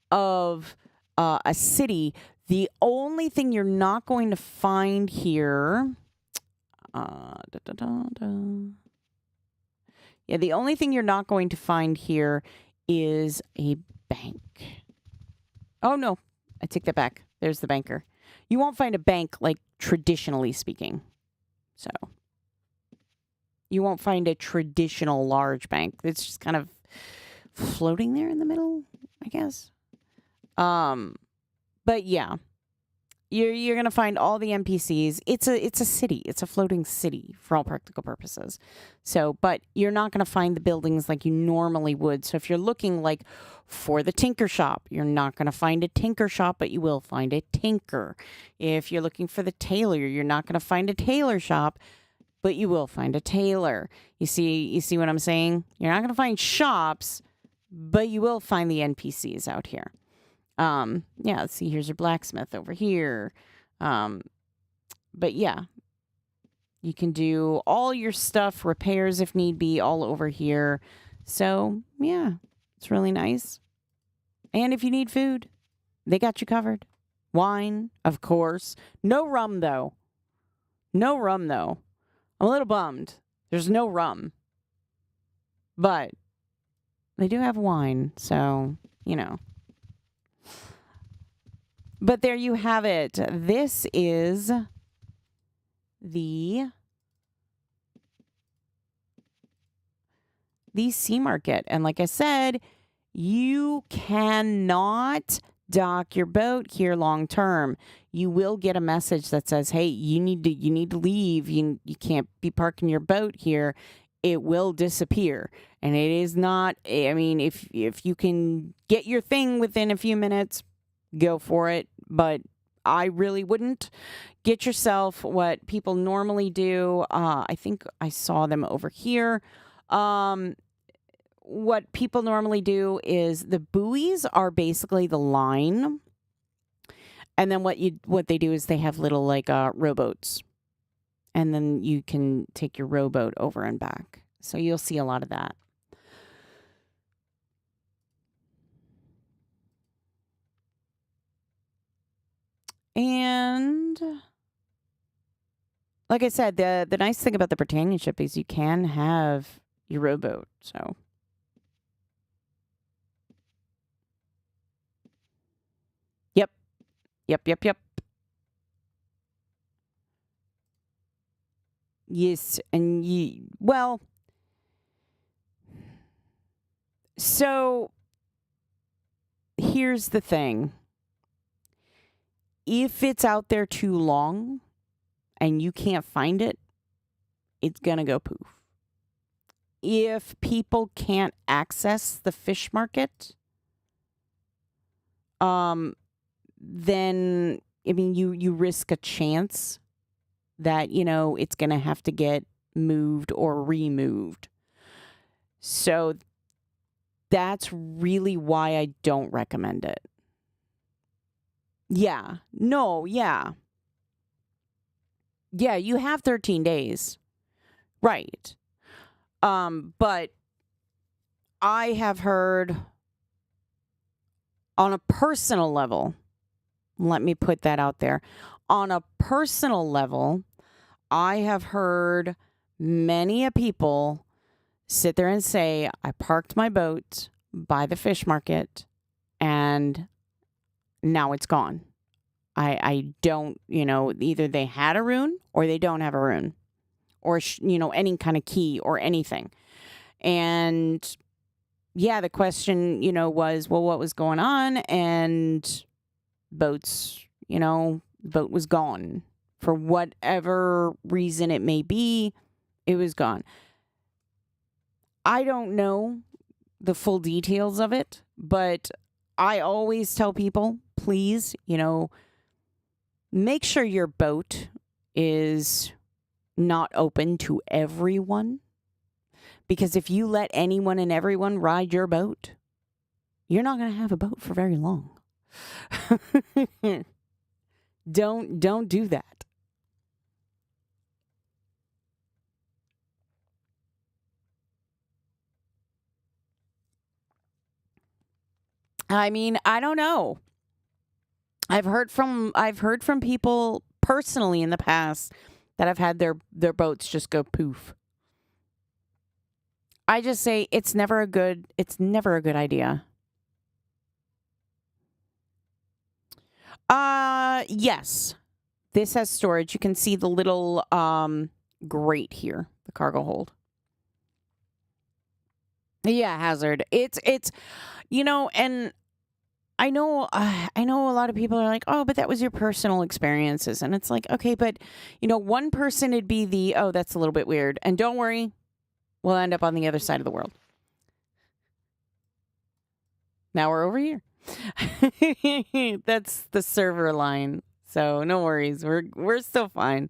Speaker 1: of a city. The only thing you're not going to find here. Yeah, the only thing you're not going to find here is a bank. Oh, no. I take that back. There's the banker. You won't find a bank, like, traditionally speaking. So you won't find a traditional large bank. It's just kind of floating there in the middle, I guess. But yeah, you're gonna find all the NPCs. It's a city. It's a floating city for all practical purposes. So, but you're not gonna find the buildings like you normally would. So if you're looking like for the tinker shop, you're not gonna find a tinker shop, but you will find a tinker. If you're looking for the tailor, you're not gonna find a tailor shop, but you will find a tailor. You see what I'm saying? You're not gonna find shops, but you will find the NPCs out here. Yeah, let's see, here's your blacksmith over here. But yeah, you can do all your stuff, repairs if need be, all over here. So yeah, it's really nice. And if you need food, they got you covered. Wine, of course. No rum though. No rum though. I'm a little bummed. There's no rum. But they do have wine, so, you know. But there you have it. This is the sea market. And like I said, you cannot dock your boat here long term. You will get a message that says, hey, you need to leave. You can't be parking your boat here. It will disappear. And it is not, I mean, if you can get your thing within a few minutes, go for it. But I really wouldn't. Get yourself what people normally do. I think I saw them over here. What people normally do is the buoys are basically the line. And then what they do is they have little like rowboats. And then you can take your rowboat over and back. So you'll see a lot of that. And like I said, the nice thing about the Britannia ship is you can have your rowboat. So Yep. Yes, and well, so here's the thing. If it's out there too long and you can't find it, it's going to go poof. If people can't access the fish market, then, I mean, you risk a chance that, it's going to have to get moved or removed. So that's really why I don't recommend it. Yeah. No, yeah. Yeah, you have 13 days. Right. But I have heard on a personal level, let me put that out there. On a personal level, I have heard many a people sit there and say, I parked my boat by the fish market and now it's gone. I don't, either they had a rune or they don't have a rune or, any kind of key or anything. And yeah, the question, was, well, what was going on? And boat was gone for whatever reason it may be. It was gone. I don't know the full details of it, but I always tell people, please, make sure your boat is not open to everyone. Because if you let anyone and everyone ride your boat, you're not going to have a boat for very long. Don't do that. I mean, I don't know. I've heard from people personally in the past that have had their boats just go poof. I just say it's never a good idea. Yes. This has storage. You can see the little grate here, the cargo hold. Yeah, hazard. It's and I know a lot of people are like, "Oh, but that was your personal experiences." And it's like, "Okay, but one person it'd be the, oh, that's a little bit weird." And don't worry, we'll end up on the other side of the world. Now we're over here. That's the server line. So no worries. We're still fine.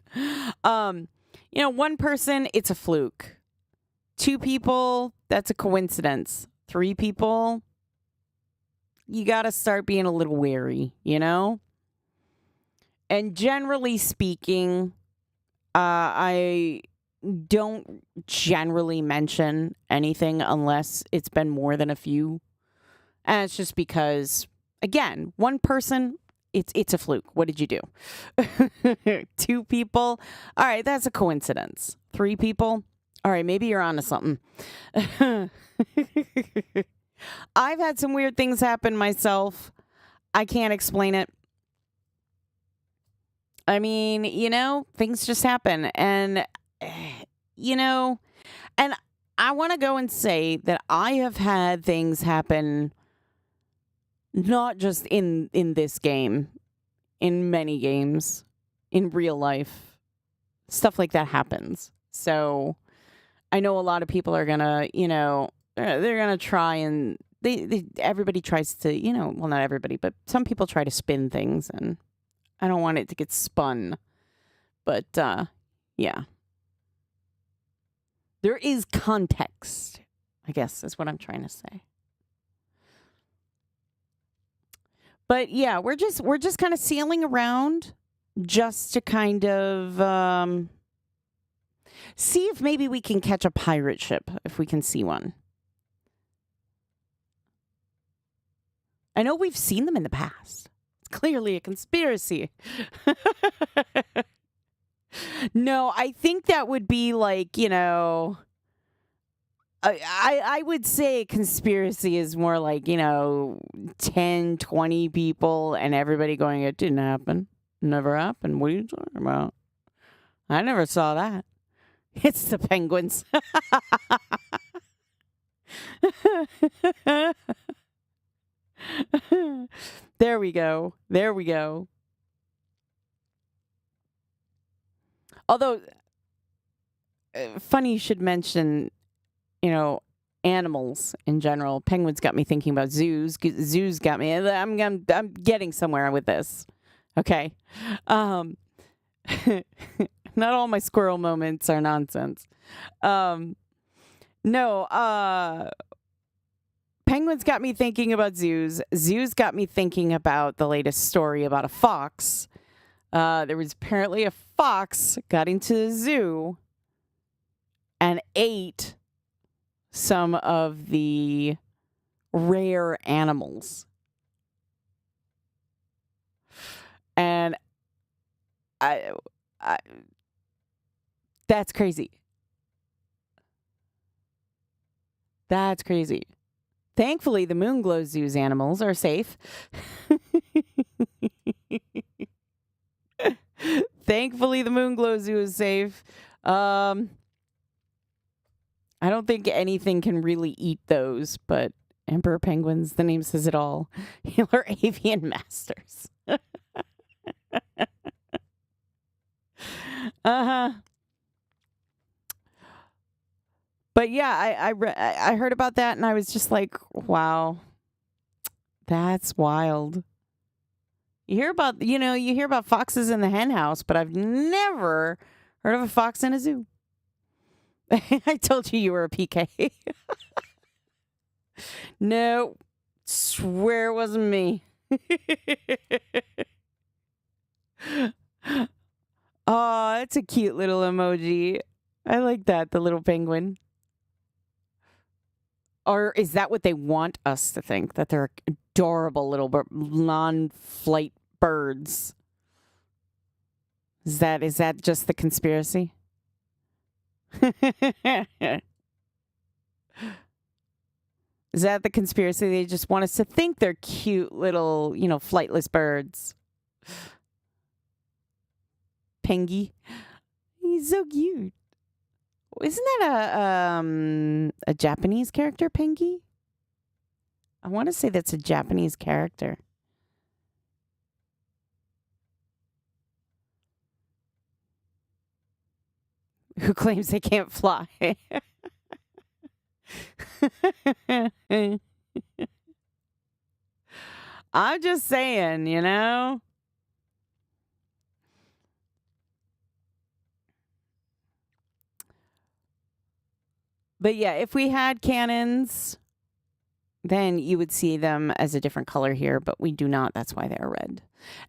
Speaker 1: One person, it's a fluke. 2 people, that's a coincidence. 3 people, you got to start being a little wary, And generally speaking, I don't generally mention anything unless it's been more than a few. And it's just because, again, 1 person, it's a fluke. What did you do? 2 people, all right, that's a coincidence. 3 people, all right, maybe you're onto something. I've had some weird things happen myself. I can't explain it. I mean, things just happen. And, and I want to go and say that I have had things happen not just in this game, in many games, in real life. Stuff like that happens. So I know a lot of people are going to, they're going to try and everybody tries to, well, not everybody, but some people try to spin things, and I don't want it to get spun. But, yeah. There is context, I guess, is what I'm trying to say. But yeah, we're just kind of sailing around just to kind of see if maybe we can catch a pirate ship, if we can see one. I know we've seen them in the past. It's clearly a conspiracy. No, I think that would be like, I would say conspiracy is more like, 10, 20 people and everybody going, it didn't happen. Never happened. What are you talking about? I never saw that. It's the penguins. There we go. There we go. Although, funny you should mention, animals in general. Penguins got me thinking about zoos. Zoos got me. I'm getting somewhere with this. Okay. Not all my squirrel moments are nonsense. No. Penguins got me thinking about zoos. Zoos got me thinking about the latest story about a fox. There was apparently a fox got into the zoo and ate some of the rare animals. And I that's crazy. That's crazy. Thankfully, the Moonglow Zoo's animals are safe. Thankfully, the Moonglow Zoo is safe. I don't think anything can really eat those, but emperor penguins, the name says it all. Are avian masters. Uh-huh. But yeah, I heard about that and I was just like, wow, that's wild. You hear about foxes in the hen house, but I've never heard of a fox in a zoo. I told you were a PK. No, swear it wasn't me. Oh, it's a cute little emoji. I like that, the little penguin. Or is that what they want us to think? That they're adorable little non-flight birds? Is that just the conspiracy? Is that the conspiracy? They just want us to think they're cute little, flightless birds. Pengy. He's so cute. Isn't that a Japanese character, Pengy? I want to say that's a Japanese character. Who claims they can't fly? I'm just saying, you know? But yeah, if we had cannons, then you would see them as a different color here, but we do not. That's why they're red.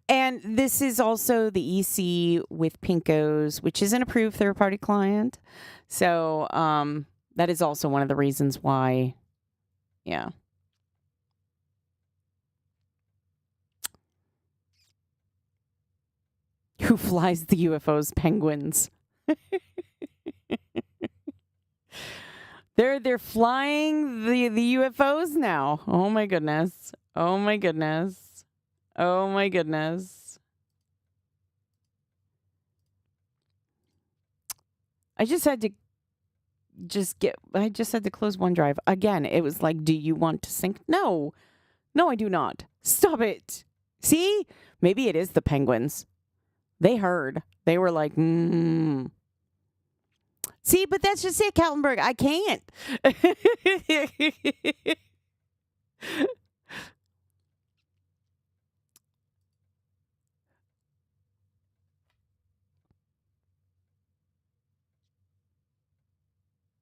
Speaker 1: And this is also the EC with Pinkos, which is an approved third-party client. So that is also one of the reasons why, yeah. Who flies the UFOs? Penguins. They're flying the UFOs now. Oh my goodness. Oh my goodness. Oh my goodness. I just had to close OneDrive. Again, it was like, do you want to sync? No. No, I do not. Stop it. See? Maybe it is the penguins. They heard. They were like, See, but that's just it, Kaltenberg. I can't.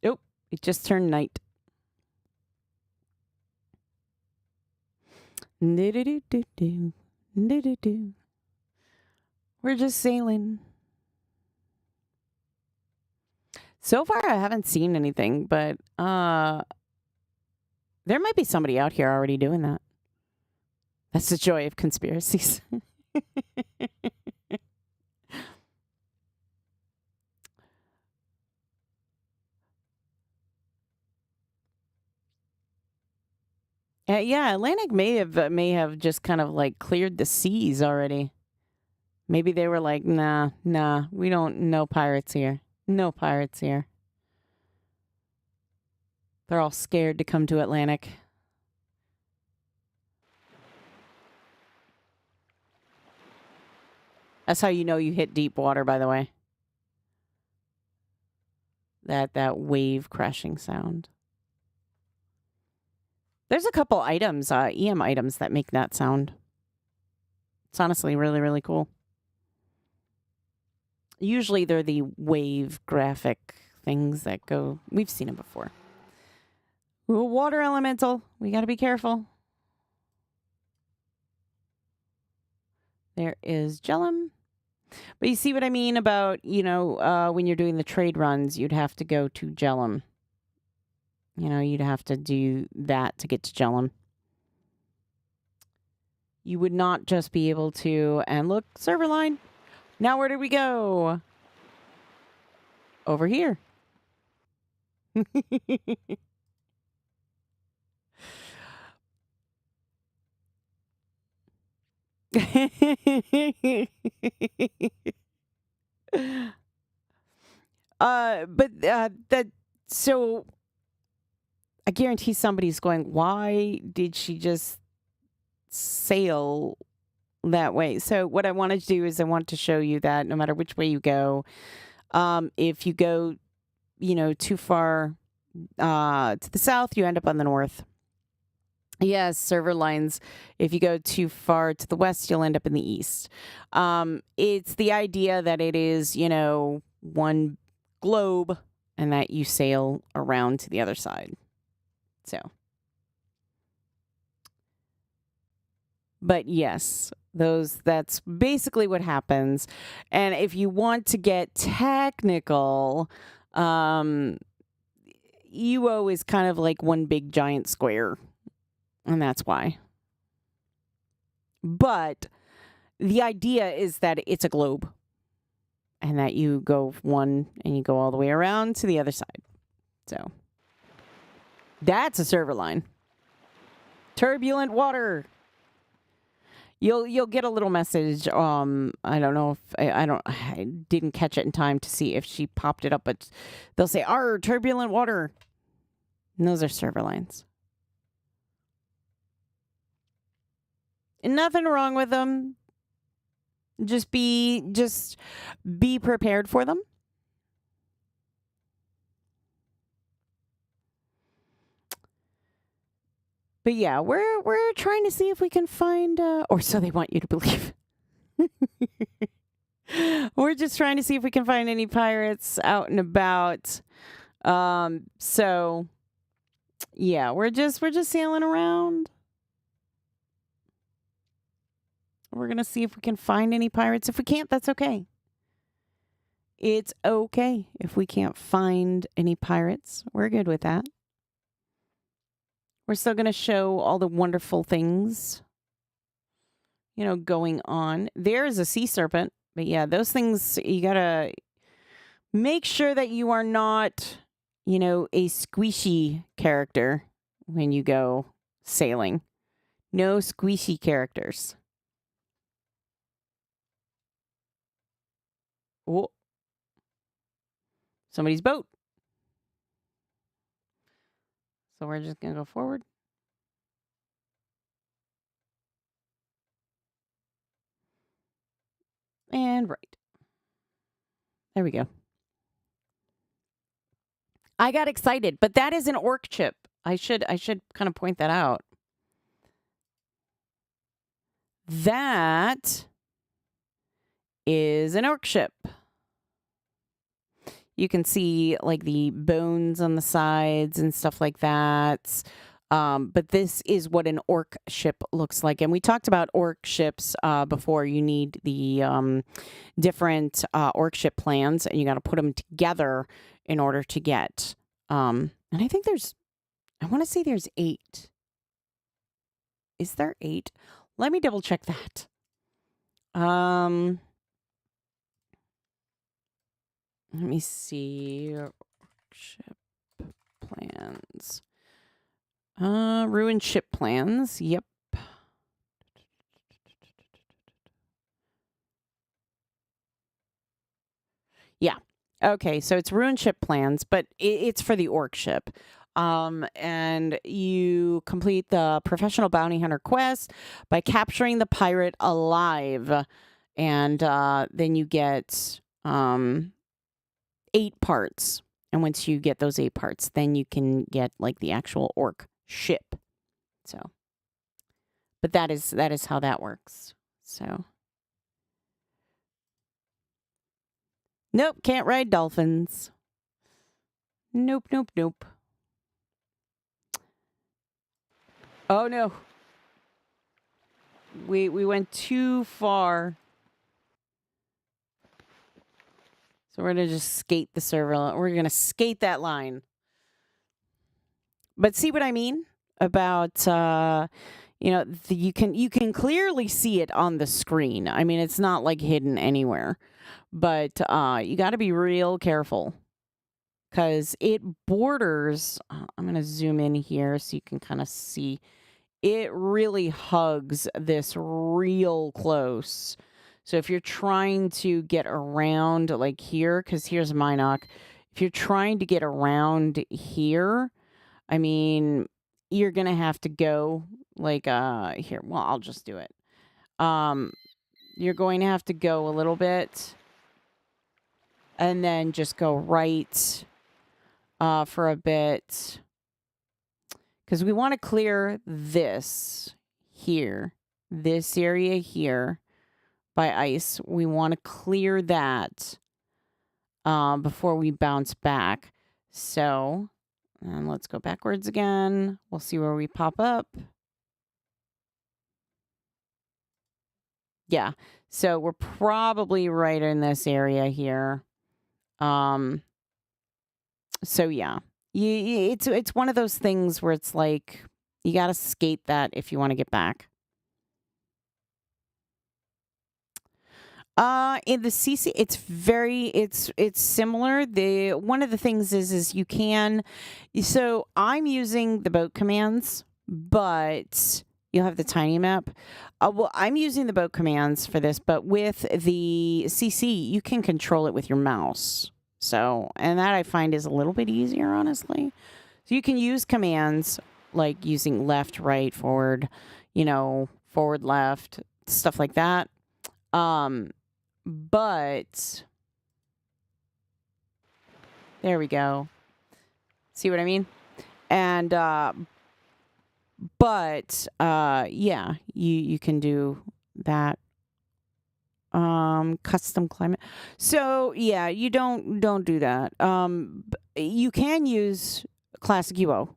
Speaker 1: Nope. It just turned night. We're just sailing. So far, I haven't seen anything, but there might be somebody out here already doing that. That's the joy of conspiracies. Yeah, Atlantic may have just kind of like cleared the seas already. Maybe they were like, nah, we don't, no pirates here. No pirates here. They're all scared to come to Atlantic. That's how you know you hit deep water, by the way. That wave crashing sound. There's a couple items, EM items that make that sound. It's honestly really, really cool. Usually they're the wave graphic things that go... We've seen them before. Ooh, water elemental. We got to be careful. There is Jellum. But you see what I mean about, when you're doing the trade runs, you'd have to go to Jellum. You'd have to do that to get to Jellum. You would not just be able to... And look, server line. Now where did we go? Over here. So I guarantee somebody's going, why did she just sail that way? So what I wanted to do is I want to show you that no matter which way you go, if you go, too far to the south, you end up on the north. Yes, server lines. If you go too far to the west, you'll end up in the east. It's the idea that it is, one globe and that you sail around to the other side. So. But yes, that's basically what happens. And if you want to get technical, UO is kind of like one big giant square. And that's why. But the idea is that it's a globe. And that you go one and you go all the way around to the other side. So that's a server line. Turbulent water. You'll get a little message. I don't know if I didn't catch it in time to see if she popped it up, but they'll say, "Our turbulent water." And those are server lines. And nothing wrong with them. Just be prepared for them. But yeah, we're trying to see if we can find, or so they want you to believe. We're just trying to see if we can find any pirates out and about. So yeah, we're just sailing around. We're gonna see if we can find any pirates. If we can't, that's okay. It's okay if we can't find any pirates. We're good with that. We're still going to show all the wonderful things, going on. There is a sea serpent. But yeah, those things, you got to make sure that you are not, a squishy character when you go sailing. No squishy characters. Oh. Somebody's boat. So we're just going to go forward. And right. There we go. I got excited, but that is an orc ship. I should kind of point that out. That is an orc ship. You can see like the bones on the sides and stuff like that. But this is what an orc ship looks like. And we talked about orc ships before. You need the different orc ship plans, and you got to put them together in order to get. And I think I want to say there's 8. Is there 8? Let me double check that. Let me see. Ship plans. Ruined ship plans. Yep. Yeah. Okay, so it's ruined ship plans, but it's for the orc ship. And you complete the professional bounty hunter quest by capturing the pirate alive. And then you get 8 parts. And once you get those 8 parts, then you can get like the actual orc ship. So, but that is how that works. So, nope, can't ride dolphins. Nope. Oh no. We went too far. So we're going to just skate the server. We're going to skate that line. But see what I mean about, you can clearly see it on the screen. I mean, it's not like hidden anywhere. But you got to be real careful because it borders. I'm going to zoom in here so you can kind of see. It really hugs this real close. So if you're trying to get around like here, because here's Minoc, if you're trying to get around here, I mean, you're going to have to go like here. Well, I'll just do it. You're going to have to go a little bit and then just go right for a bit. Because we want to clear this here, this area here by ice. We want to clear that before we bounce back. So, and let's go backwards again. We'll see where we pop up. Yeah, so we're probably right in this area here. So yeah. It's one of those things where it's like you got to skate that if you want to get back. In the CC, it's similar. One of the things is you can. So I'm using the boat commands, but you'll have the tiny map. Well, I'm using the boat commands for this, but with the CC, you can control it with your mouse. So, and that I find is a little bit easier, honestly. So you can use commands like using left, right, forward, forward, left, stuff like that. But there we go. See what I mean? And, yeah, you can do that. Custom climate. So yeah, you don't do that. You can use classic UO.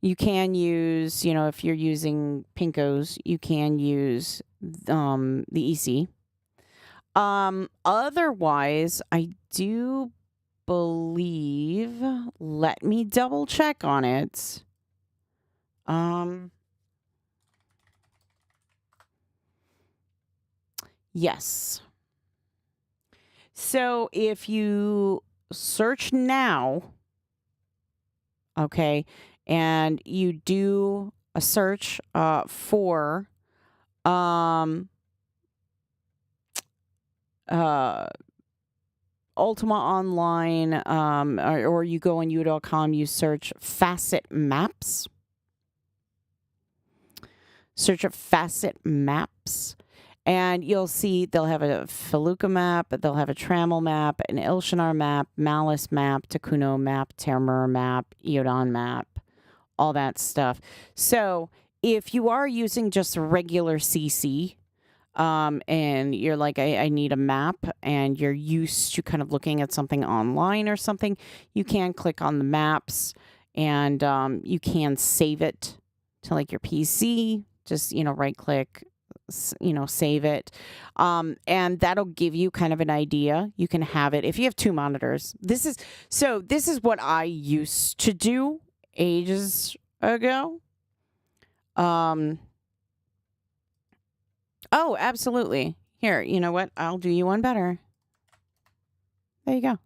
Speaker 1: You can use, if you're using Pinkos, you can use the EC. Otherwise, I do believe, let me double check on it. Yes. So if you search now, okay, and you do a search for Ultima Online, or you go on u.com, you search Facet Maps. Search up Facet Maps. And you'll see they'll have a Feluca map, they'll have a Trammel map, an Ilshanar map, Malice map, Takuno map, Termur map, Eodon map, all that stuff. So if you are using just regular CC, and you're like, I need a map, and you're used to kind of looking at something online or something, you can click on the maps, and you can save it to like your PC. Just, right click, save it. And that'll give you kind of an idea. You can have it if you have two monitors. This is what I used to do ages ago. Oh, absolutely. Here, you know what? I'll do you one better. There you go.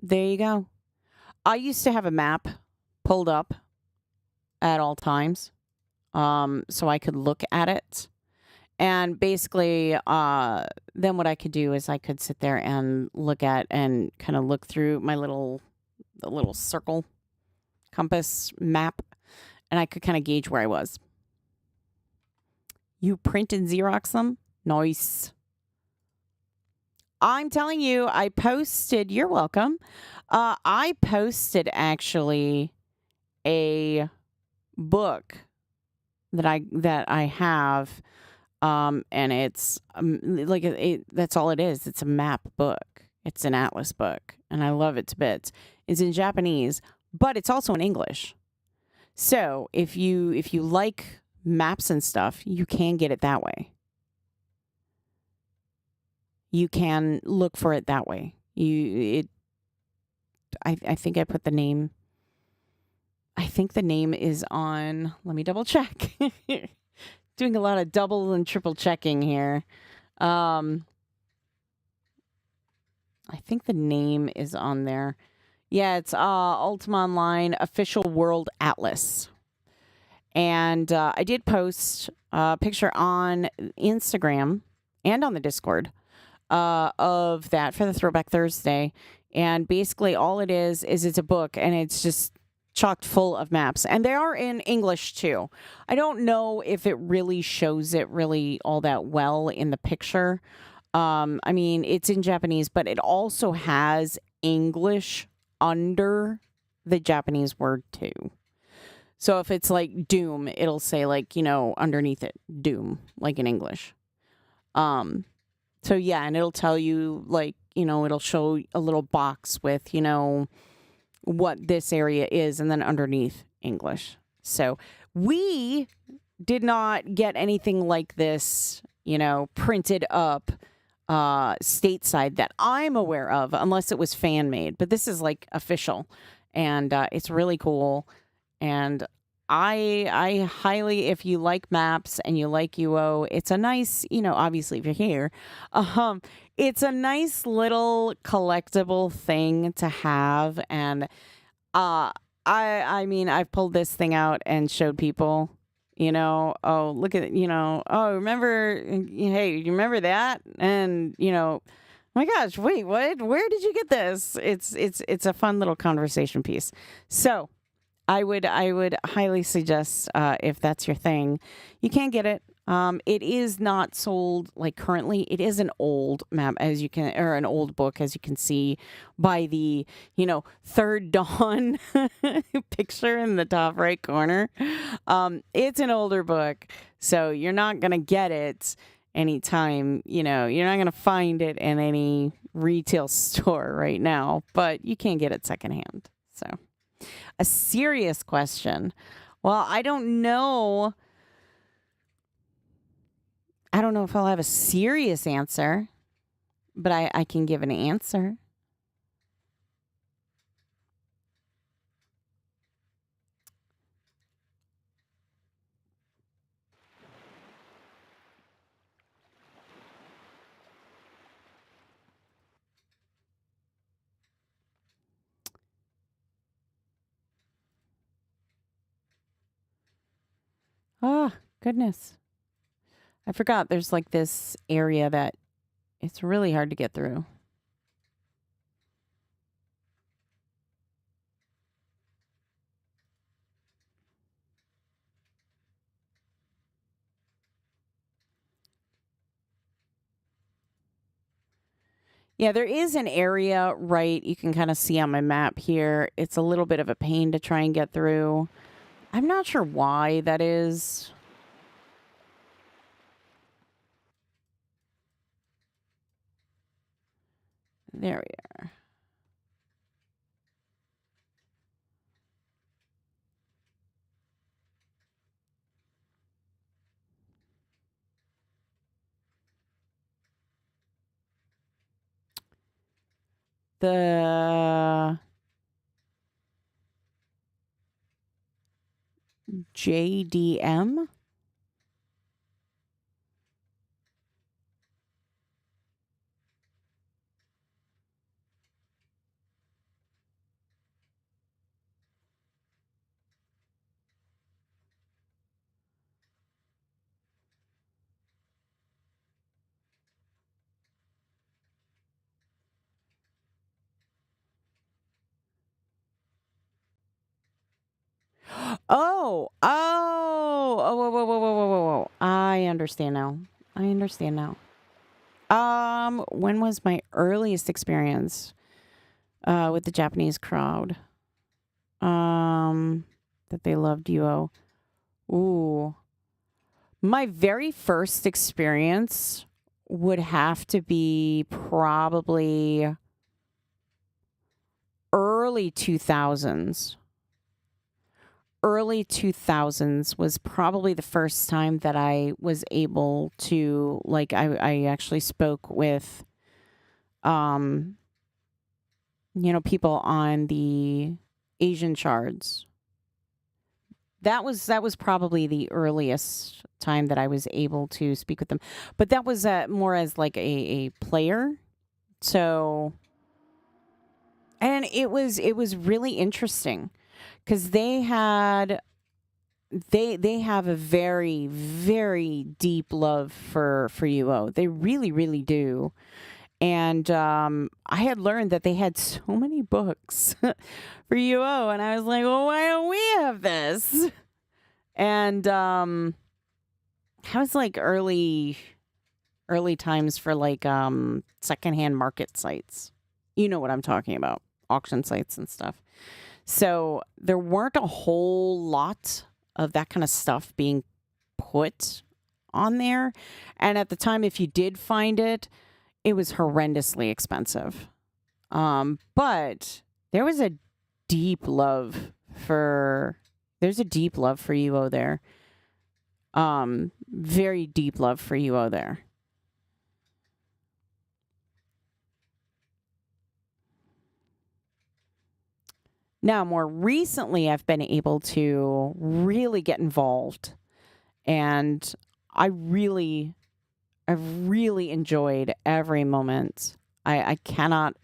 Speaker 1: There you go. I used to have a map pulled up at all times, so I could look at it. And basically, then what I could do is I could sit there and look at and kind of look through the little circle compass map, and I could kind of gauge where I was. You print and Xerox them? Nice. I'm telling you, I posted, you're welcome. I posted actually a book that I have, and it's that's all it is. It's a map book. It's an atlas book, and I love it to bits. It's in Japanese, but it's also in English. So if you like maps and stuff, you can get it that way. You can look for it that way. I think I put the name. I think the name is on. Let me double check. Doing a lot of double and triple checking here. I think the name is on there. Yeah, it's Ultima Online Official World Atlas. And I did post a picture on Instagram and on the Discord of that for the Throwback Thursday. And basically all it is it's a book, and it's just chocked full of maps. And they are in English too. I don't know if it really shows it really all that well in the picture. I mean, it's in Japanese, but it also has English under the Japanese word too. So if it's like Doom, it'll say like, underneath it, Doom, like in English. So yeah, and it'll tell you like, it'll show a little box with, what this area is, and then underneath English. So we did not get anything like this, printed up stateside that I'm aware of, unless it was fan made. But this is like official, and it's really cool. And I highly, if you like maps and you like UO, it's a nice, obviously if you're here, it's a nice little collectible thing to have. And I mean, I've pulled this thing out and showed people, oh, look at it, oh, remember, hey, you remember that? And, oh my gosh, wait, what? Where did you get this? It's a fun little conversation piece. So I would highly suggest, if that's your thing, you can get it. It is not sold like currently. It is an old map, or an old book, as you can see by the, Third Dawn picture in the top right corner. It's an older book, so you're not gonna get it anytime. You're not gonna find it in any retail store right now, but you can get it secondhand. So. A serious question. Well, I don't know. I don't know if I'll have a serious answer, but I can give an answer. Oh, goodness. I forgot there's like this area that it's really hard to get through. Yeah, there is an area, right? You can kind of see on my map here. It's a little bit of a pain to try and get through. I'm not sure why that is. There we are. The JDM. Whoa, whoa, whoa, whoa, whoa, whoa, whoa. I understand now. When was my earliest experience with the Japanese crowd? That they loved UO. Ooh. My very first experience would have to be probably early 2000s. Early 2000s was probably the first time that I was able to, like, I actually spoke with, people on the Asian shards. That was probably the earliest time that I was able to speak with them, but that was more as like a player. So, and it was really interesting because they have a very, very deep love for UO. They really, really do. And I had learned that they had so many books for UO, and I was like, well, why don't we have this? And I was like early times for like secondhand market sites. You know what I'm talking about, auction sites and stuff. So there weren't a whole lot of that kind of stuff being put on there. And at the time, if you did find it, it was horrendously expensive. But there was a deep love for UO there. Very deep love for UO there. Now, more recently, I've been able to really get involved, and I've really enjoyed every moment. I cannot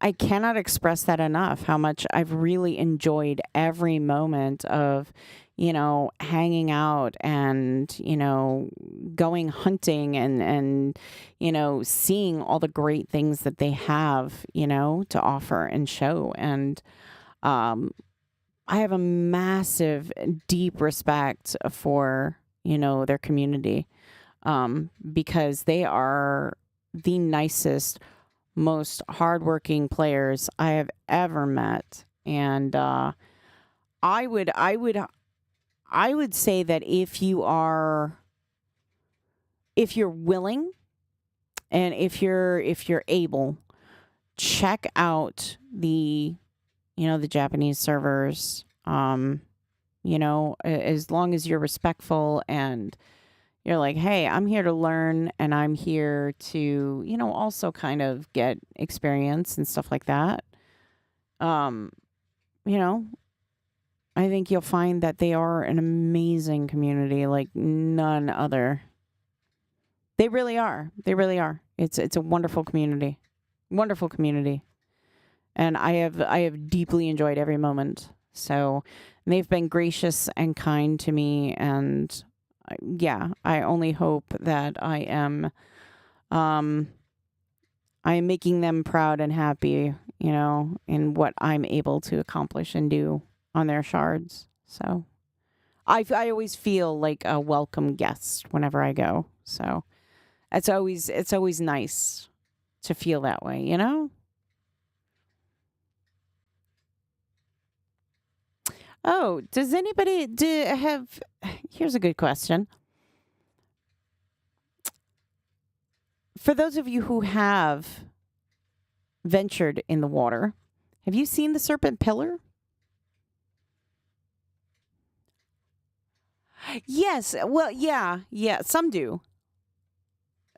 Speaker 1: I cannot express that enough, how much I've really enjoyed every moment of, hanging out and, going hunting and, seeing all the great things that they have, to offer and show. And um, I have a massive, deep respect for, their community, because they are the nicest, most hardworking players I have ever met. And I would, I would, I would say that if you're willing and if you're able, check out the Japanese servers. As long as you're respectful and you're like, hey, I'm here to learn and I'm here to, also kind of get experience and stuff like that. Um, you know, I think you'll find that they are an amazing community like none other. They really are. They really are. It's a wonderful community. Wonderful community. And I have deeply enjoyed every moment. So they've been gracious and kind to me, and yeah, I only hope that I am making them proud and happy, in what I'm able to accomplish and do on their shards. So I always feel like a welcome guest whenever I go. So it's always nice to feel that way. Oh, does anybody do have? Here's a good question. For those of you who have ventured in the water, have you seen the serpent pillar? Yes. Well, yeah, yeah. Some do.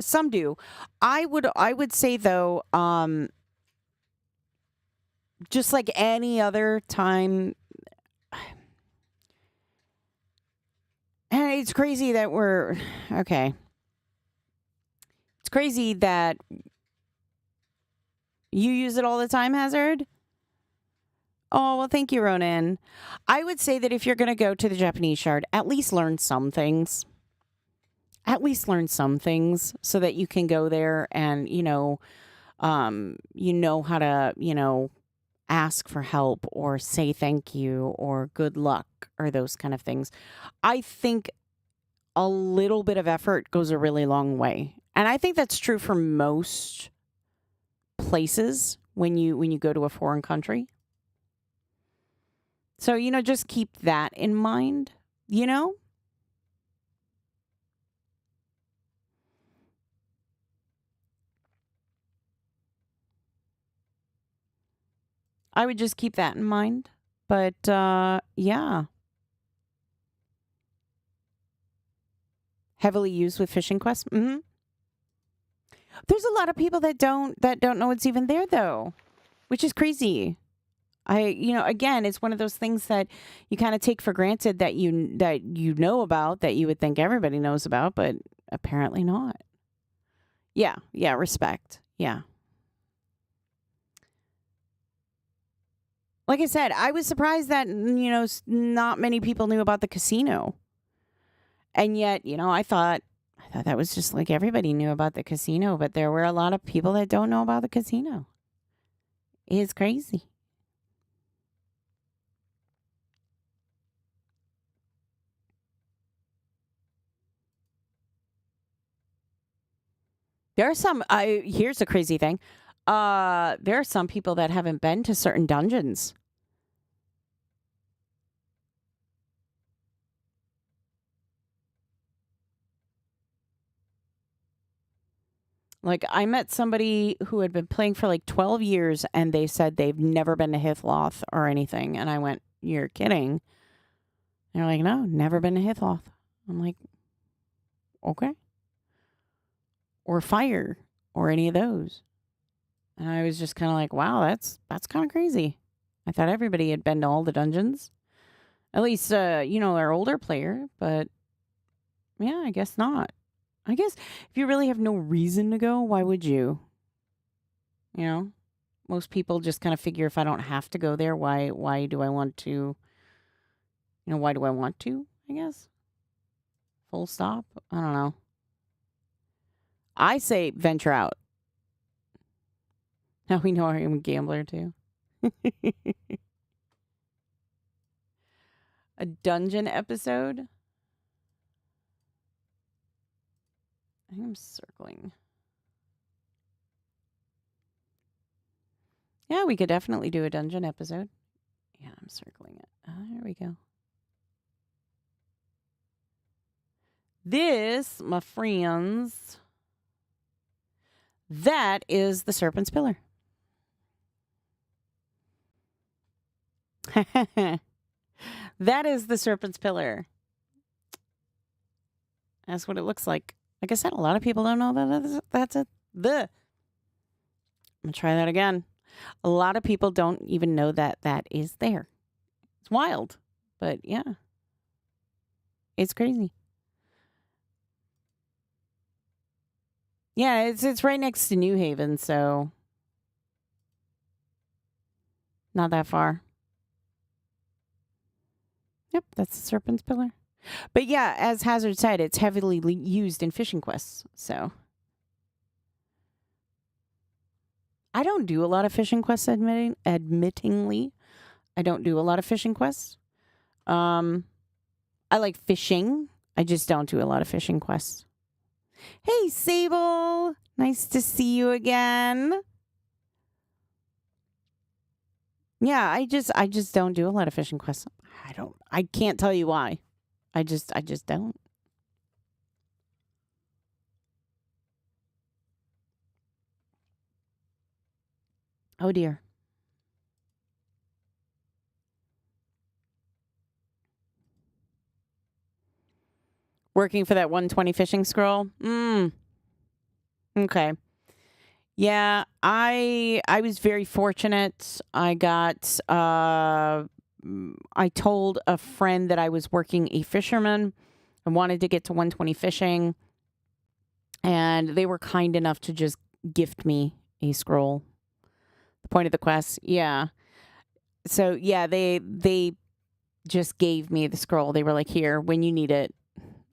Speaker 1: Some do. I would say though, just like any other time, and it's crazy that we're okay. It's crazy that you use it all the time, Hazard. Oh, well, thank you, Ronan. I would say that if you're going to go to the Japanese shard, at least learn some things. At least learn some things so that you can go there and, how to, ask for help or say thank you or good luck or those kind of things. I think a little bit of effort goes a really long way. And I think that's true for most places when you go to a foreign country. So, just keep that in mind, you know? I would just keep that in mind. But yeah, heavily used with fishing quests. There's a lot of people that don't know it's even there though, which is crazy. Again, it's one of those things that you kind of take for granted that you know about, that you would think everybody knows about, but apparently not. Yeah, yeah, respect. Yeah. Like I said, I was surprised that not many people knew about the casino. And yet, I thought that was just like everybody knew about the casino, but there were a lot of people that don't know about the casino. It's crazy. There are some here's the crazy thing. There are some people that haven't been to certain dungeons. Like I met somebody who had been playing for like 12 years and they said they've never been to Hithloth or anything. And I went, "You're kidding." And they're like, "No, never been to Hithloth." I'm like, "Okay." Or Fire or any of those. And I was just kind of like, "Wow, that's kind of crazy." I thought everybody had been to all the dungeons. At least our older player, but yeah, I guess not. I guess if you really have no reason to go, why would you? You know? Most people just kind of figure if I don't have to go there, why do I want to, why do I want to, I guess? Full stop. I don't know. I say venture out. Now we know I'm a gambler too. A dungeon episode? I think I'm circling. Yeah, we could definitely do a dungeon episode. Yeah, I'm circling it. Here we go. This, my friends, that is the Serpent's Pillar. That is the Serpent's Pillar. That's what it looks like. Like I said, a lot of people don't know that's it. I'm going to try that again. A lot of people don't even know that is there. It's wild. But yeah. It's crazy. Yeah, it's right next to New Haven, so not that far. Yep, that's the Serpent's Pillar. But yeah, as Hazard said, it's heavily used in fishing quests, so. I don't do a lot of fishing quests, admittingly. I don't do a lot of fishing quests. I like fishing. I just don't do a lot of fishing quests. Hey, Sable. Nice to see you again. Yeah, I just don't do a lot of fishing quests. I can't tell you why. I just don't. Oh dear. Working for that 120 fishing scroll? Okay. Yeah, I was very fortunate. I told a friend that I was working a fisherman and wanted to get to 120 fishing, and they were kind enough to just gift me a scroll. The point of the quest, yeah. So yeah, they just gave me the scroll. They were like, "Here, when you need it."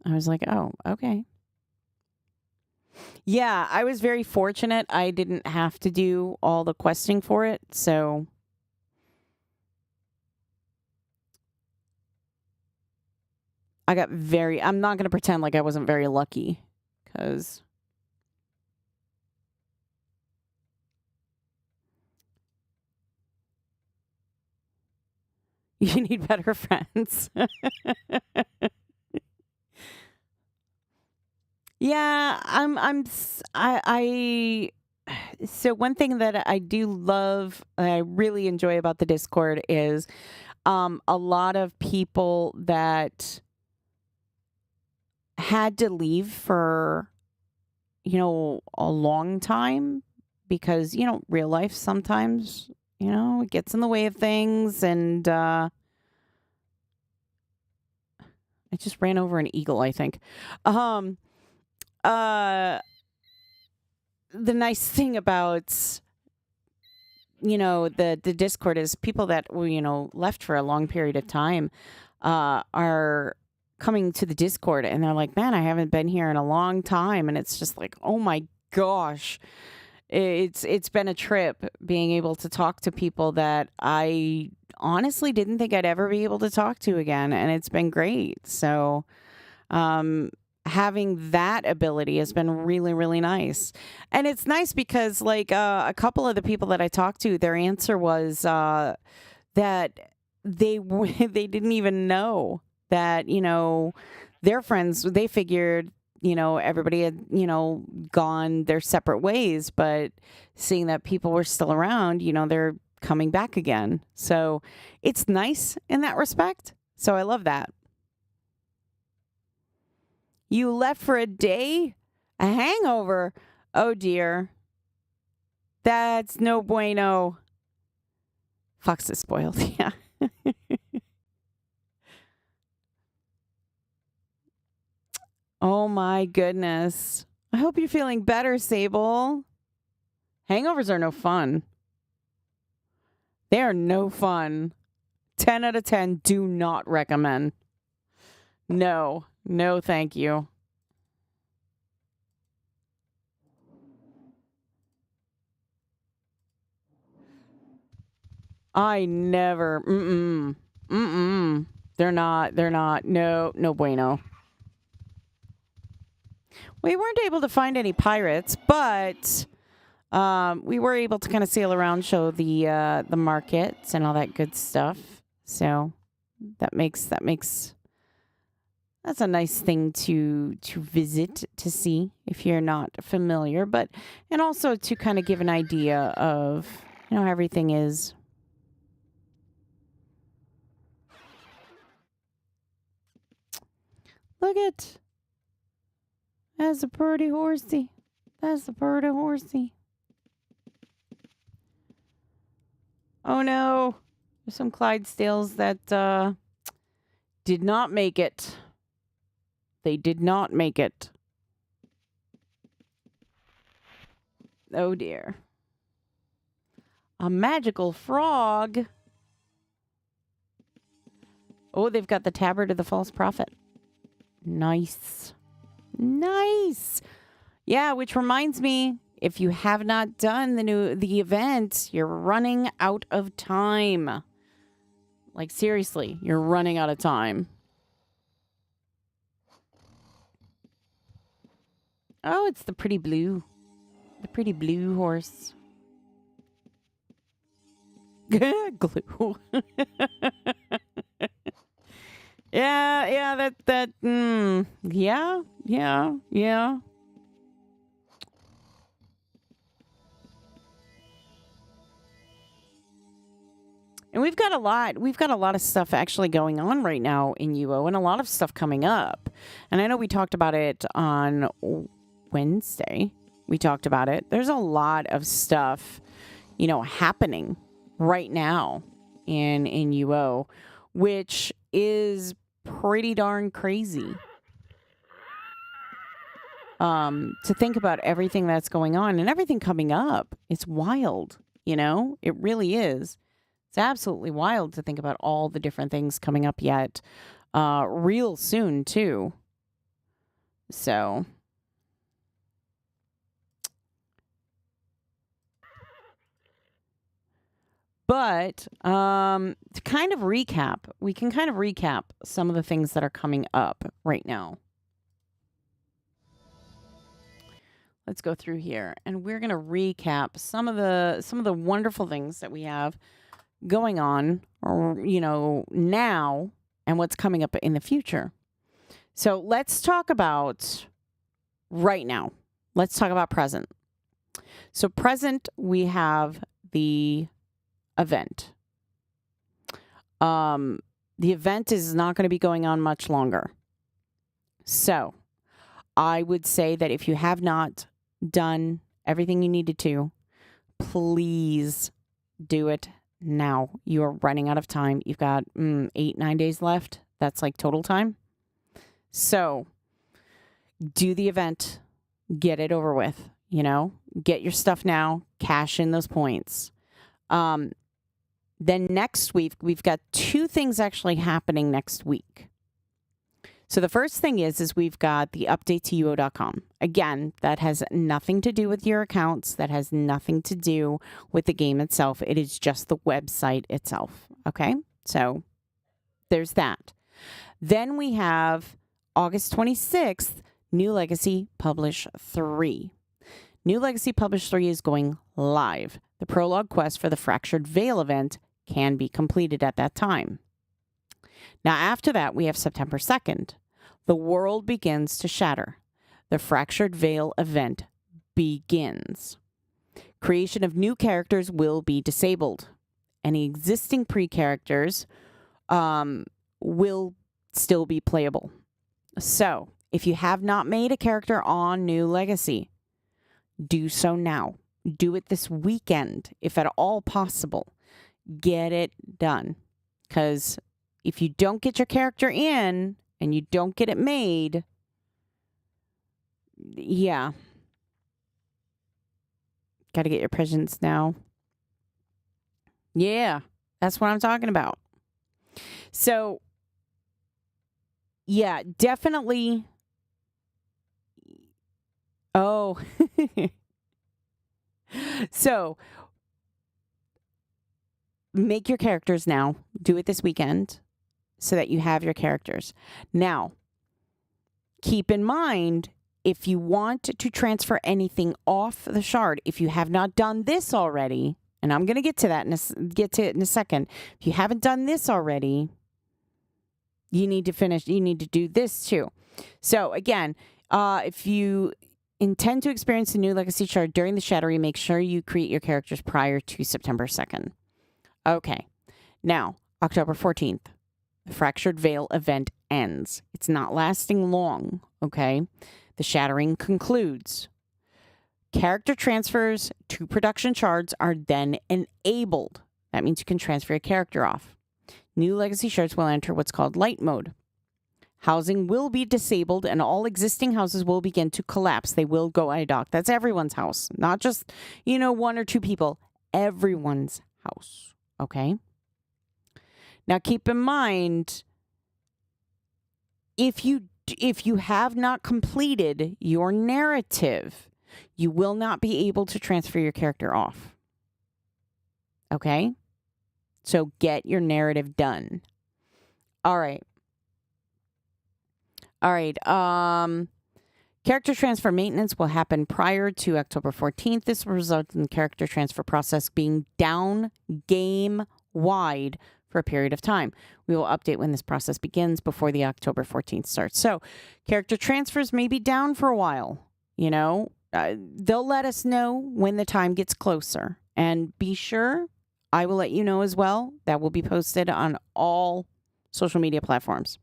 Speaker 1: I was like, "Oh, okay." Yeah, I was very fortunate. I didn't have to do all the questing for it, so I'm not going to pretend like I wasn't very lucky, because you need better friends. Yeah, so one thing that I do love, I really enjoy about the Discord is a lot of people that had to leave for, a long time because, real life sometimes, it gets in the way of things. And I just ran over an eagle, I think. The nice thing about the Discord is people that left for a long period of time are coming to the Discord, and they're like, man, I haven't been here in a long time. And it's just like, oh my gosh, it's been a trip being able to talk to people that I honestly didn't think I'd ever be able to talk to again, and it's been great. So having that ability has been really, really nice. And it's nice because like a couple of the people that I talked to, their answer was that they they didn't even know that, their friends, they figured, everybody had, gone their separate ways, but seeing that people were still around, they're coming back again. So it's nice in that respect. So I love that. You left for a day? A hangover? Oh, dear. That's no bueno. Fox is spoiled, yeah. Oh, my goodness. I hope you're feeling better, Sable. Hangovers are no fun. They are no fun. 10 out of 10, do not recommend. No, no, thank you. I never, They're not, no, no bueno. We weren't able to find any pirates, but we were able to kind of sail around, show the markets and all that good stuff. So that's a nice thing to visit, to see if you're not familiar, and also to kind of give an idea of, how everything is. Look it. That's a pretty horsey. That's a pretty horsey. Oh no. There's some Clydesdales that did not make it. They did not make it. Oh dear. A magical frog. Oh, they've got the tabard of the false prophet. Nice. Nice. Yeah, which reminds me, if you have not done the event, you're running out of time. Like, seriously, you're running out of time. Oh, it's the pretty blue. The pretty blue horse. Glue. Yeah, yeah. And we've got a lot of stuff actually going on right now in UO, and a lot of stuff coming up. And I know we talked about it on Wednesday. We talked about it. There's a lot of stuff, happening right now in UO, which is pretty darn crazy. To think about everything that's going on and everything coming up. It's wild, it really is. It's absolutely wild to think about all the different things coming up yet, real soon too. So, but to kind of recap, we can kind of recap some of the things that are coming up right now. Let's go through here, and we're going to recap some of the wonderful things that we have going on, now, and what's coming up in the future. So let's talk about right now. Let's talk about present. So present, we have the event. The event is not going to be going on much longer. So I would say that if you have not done everything you needed to, please do it now. You are running out of time. You've got 8-9 days left. That's like total time. So do the event, get it over with, get your stuff now, cash in those points. Then next week, we've got 2 things actually happening next week. So the first thing is we've got the update to UO.com. Again, that has nothing to do with your accounts. That has nothing to do with the game itself. It is just the website itself. Okay? So there's that. Then we have August 26th, New Legacy Publish 3. New Legacy Publish 3 is going live. The prologue quest for the Fractured Veil event can be completed at that time. Now, after that, we have September 2nd. The world begins to shatter. The Fractured Veil event begins. Creation of new characters will be disabled. Any existing pre-characters will still be playable. So, if you have not made a character on New Legacy, do so now. Do it this weekend, if at all possible. Get it done. Because if you don't get your character in and you don't get it made, yeah. Got to get your presents now. Yeah, that's what I'm talking about. So, yeah, definitely. Oh, so make your characters now. Do it this weekend so that you have your characters. Now, keep in mind, if you want to transfer anything off the shard, if you have not done this already, and I'm going to get to that get to it in a second. If you haven't done this already, you need to finish. You need to do this too. So again, if you intend to experience the new legacy shard during the shattering, make sure you create your characters prior to September 2nd. Okay. Now, October 14th, the Fractured Veil event ends. It's not lasting long, okay? The shattering concludes. Character transfers to production shards are then enabled. That means you can transfer your character off. New legacy shards will enter what's called light mode. Housing will be disabled and all existing houses will begin to collapse. They will go IDOC. That's everyone's house, not just, one or two people. Everyone's house, okay? Now keep in mind, if you have not completed your narrative, you will not be able to transfer your character off. Okay? So get your narrative done. All right. Character transfer maintenance will happen prior to October 14th. This will result in the character transfer process being down game-wide for a period of time. We will update when this process begins before the October 14th starts. So character transfers may be down for a while. They'll let us know when the time gets closer. And be sure, I will let you know as well. That will be posted on all social media platforms.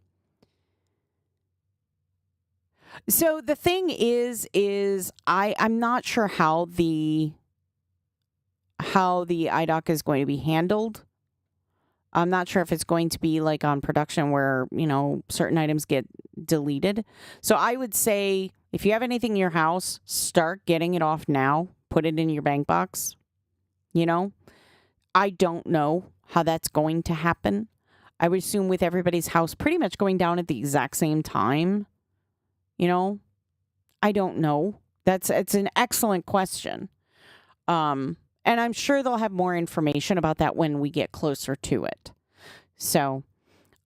Speaker 1: So the thing is I'm not sure how the IDOC is going to be handled. I'm not sure if it's going to be like on production where, certain items get deleted. So I would say if you have anything in your house, start getting it off now. Put it in your bank box. I don't know how that's going to happen. I would assume with everybody's house pretty much going down at the exact same time. I don't know. It's an excellent question. And I'm sure they'll have more information about that when we get closer to it. So,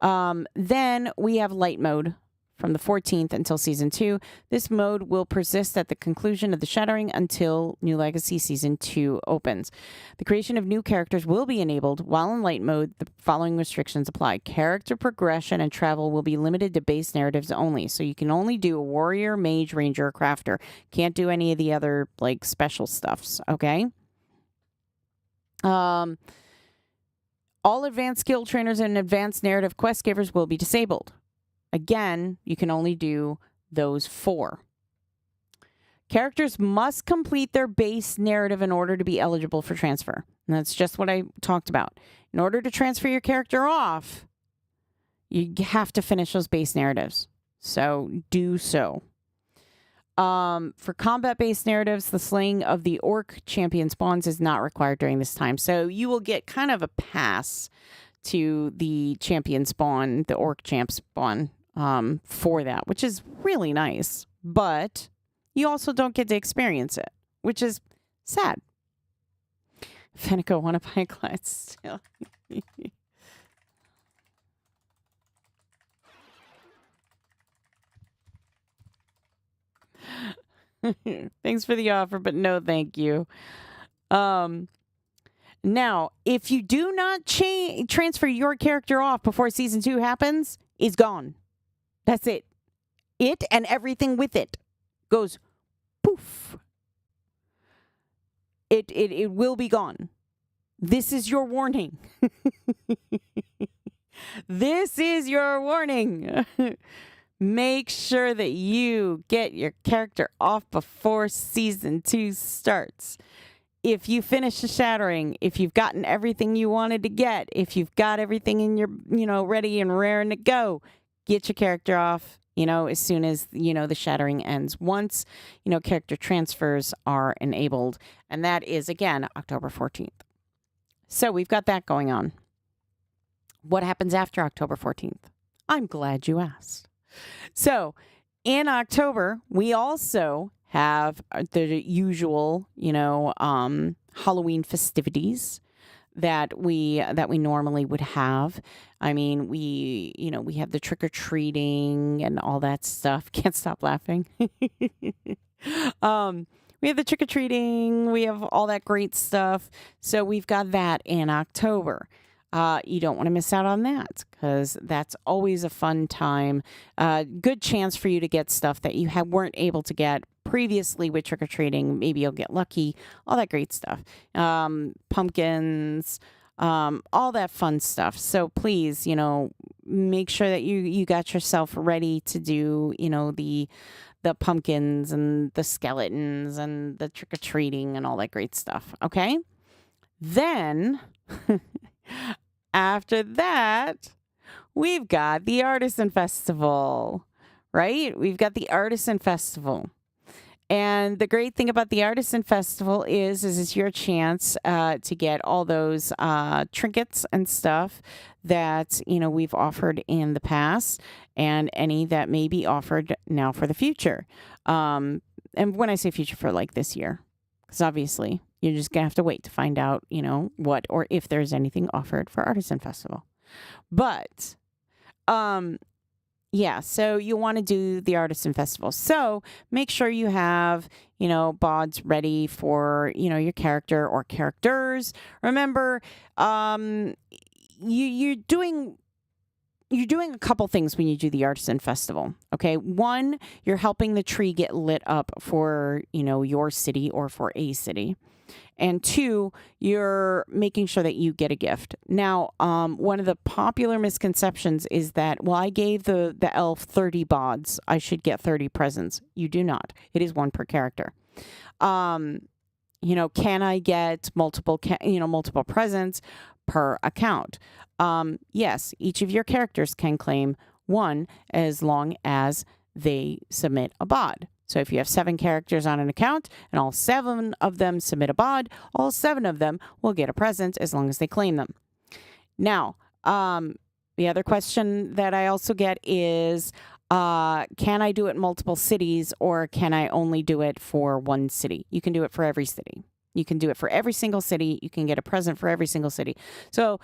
Speaker 1: then we have light mode from the 14th until Season 2. This mode will persist at the conclusion of the shattering until New Legacy Season 2 opens. The creation of new characters will be enabled. While in light mode, the following restrictions apply. Character progression and travel will be limited to base narratives only. So you can only do a warrior, mage, ranger, or crafter. Can't do any of the other, special stuffs, okay? All advanced skill trainers and advanced narrative quest givers will be disabled. Again, you can only do those 4. Characters must complete their base narrative in order to be eligible for transfer. And that's just what I talked about. In order to transfer your character off, you have to finish those base narratives. So do so. For combat-based narratives, the slaying of the orc champion spawns is not required during this time. So you will get kind of a pass to the champion spawn, the orc champ spawn, for that, which is really nice. But you also don't get to experience it, which is sad. Fenneko, want to buy a glad still. Thanks for the offer, but no thank you. Now, if you do not transfer your character off before Season 2 happens, it's gone. That's it. It and everything with it goes poof. It will be gone. This is your warning. This is your warning. Make sure that you get your character off before Season 2 starts. If you finish the shattering, if you've gotten everything you wanted to get, if you've got everything in your, ready and raring to go, get your character off, as soon as, the shattering ends. Once, character transfers are enabled. And that is, again, October 14th. So we've got that going on. What happens after October 14th? I'm glad you asked. So in October, we also have the usual, Halloween festivities that we normally would have. I mean, we have the trick or treating and all that stuff. Can't stop laughing. We have the trick or treating. We have all that great stuff. So we've got that in October. You don't want to miss out on that because that's always a fun time. Good chance for you to get stuff that you weren't able to get previously with trick-or-treating. Maybe you'll get lucky, all that great stuff. Pumpkins, all that fun stuff. So please, make sure that you got yourself ready to do, the pumpkins and the skeletons and the trick-or-treating and all that great stuff. Okay? Then... After that, we've got the Artisan Festival, right? We've got the Artisan Festival. And the great thing about the Artisan Festival is it's your chance to get all those trinkets and stuff that, we've offered in the past and any that may be offered now for the future. And when I say future, for like this year, because obviously... You're just going to have to wait to find out, what or if there's anything offered for Artisan Festival. But, so you want to do the Artisan Festival. So make sure you have, bods ready for, your character or characters. Remember, you're doing a couple things when you do the Artisan Festival, okay? One, you're helping the tree get lit up for, your city or for a city. And two, you're making sure that you get a gift. Now, one of the popular misconceptions is that, I gave the elf 30 bods. I should get 30 presents. You do not. It is one per character. Can I get multiple presents per account? Yes, each of your characters can claim one as long as they submit a bod. So if you have 7 characters on an account and all 7 of them submit a bod, all 7 of them will get a present as long as they claim them. Now, the other question that I also get is, can I do it in multiple cities or can I only do it for one city? You can do it for every city. You can do it for every single city. You can get a present for every single city. So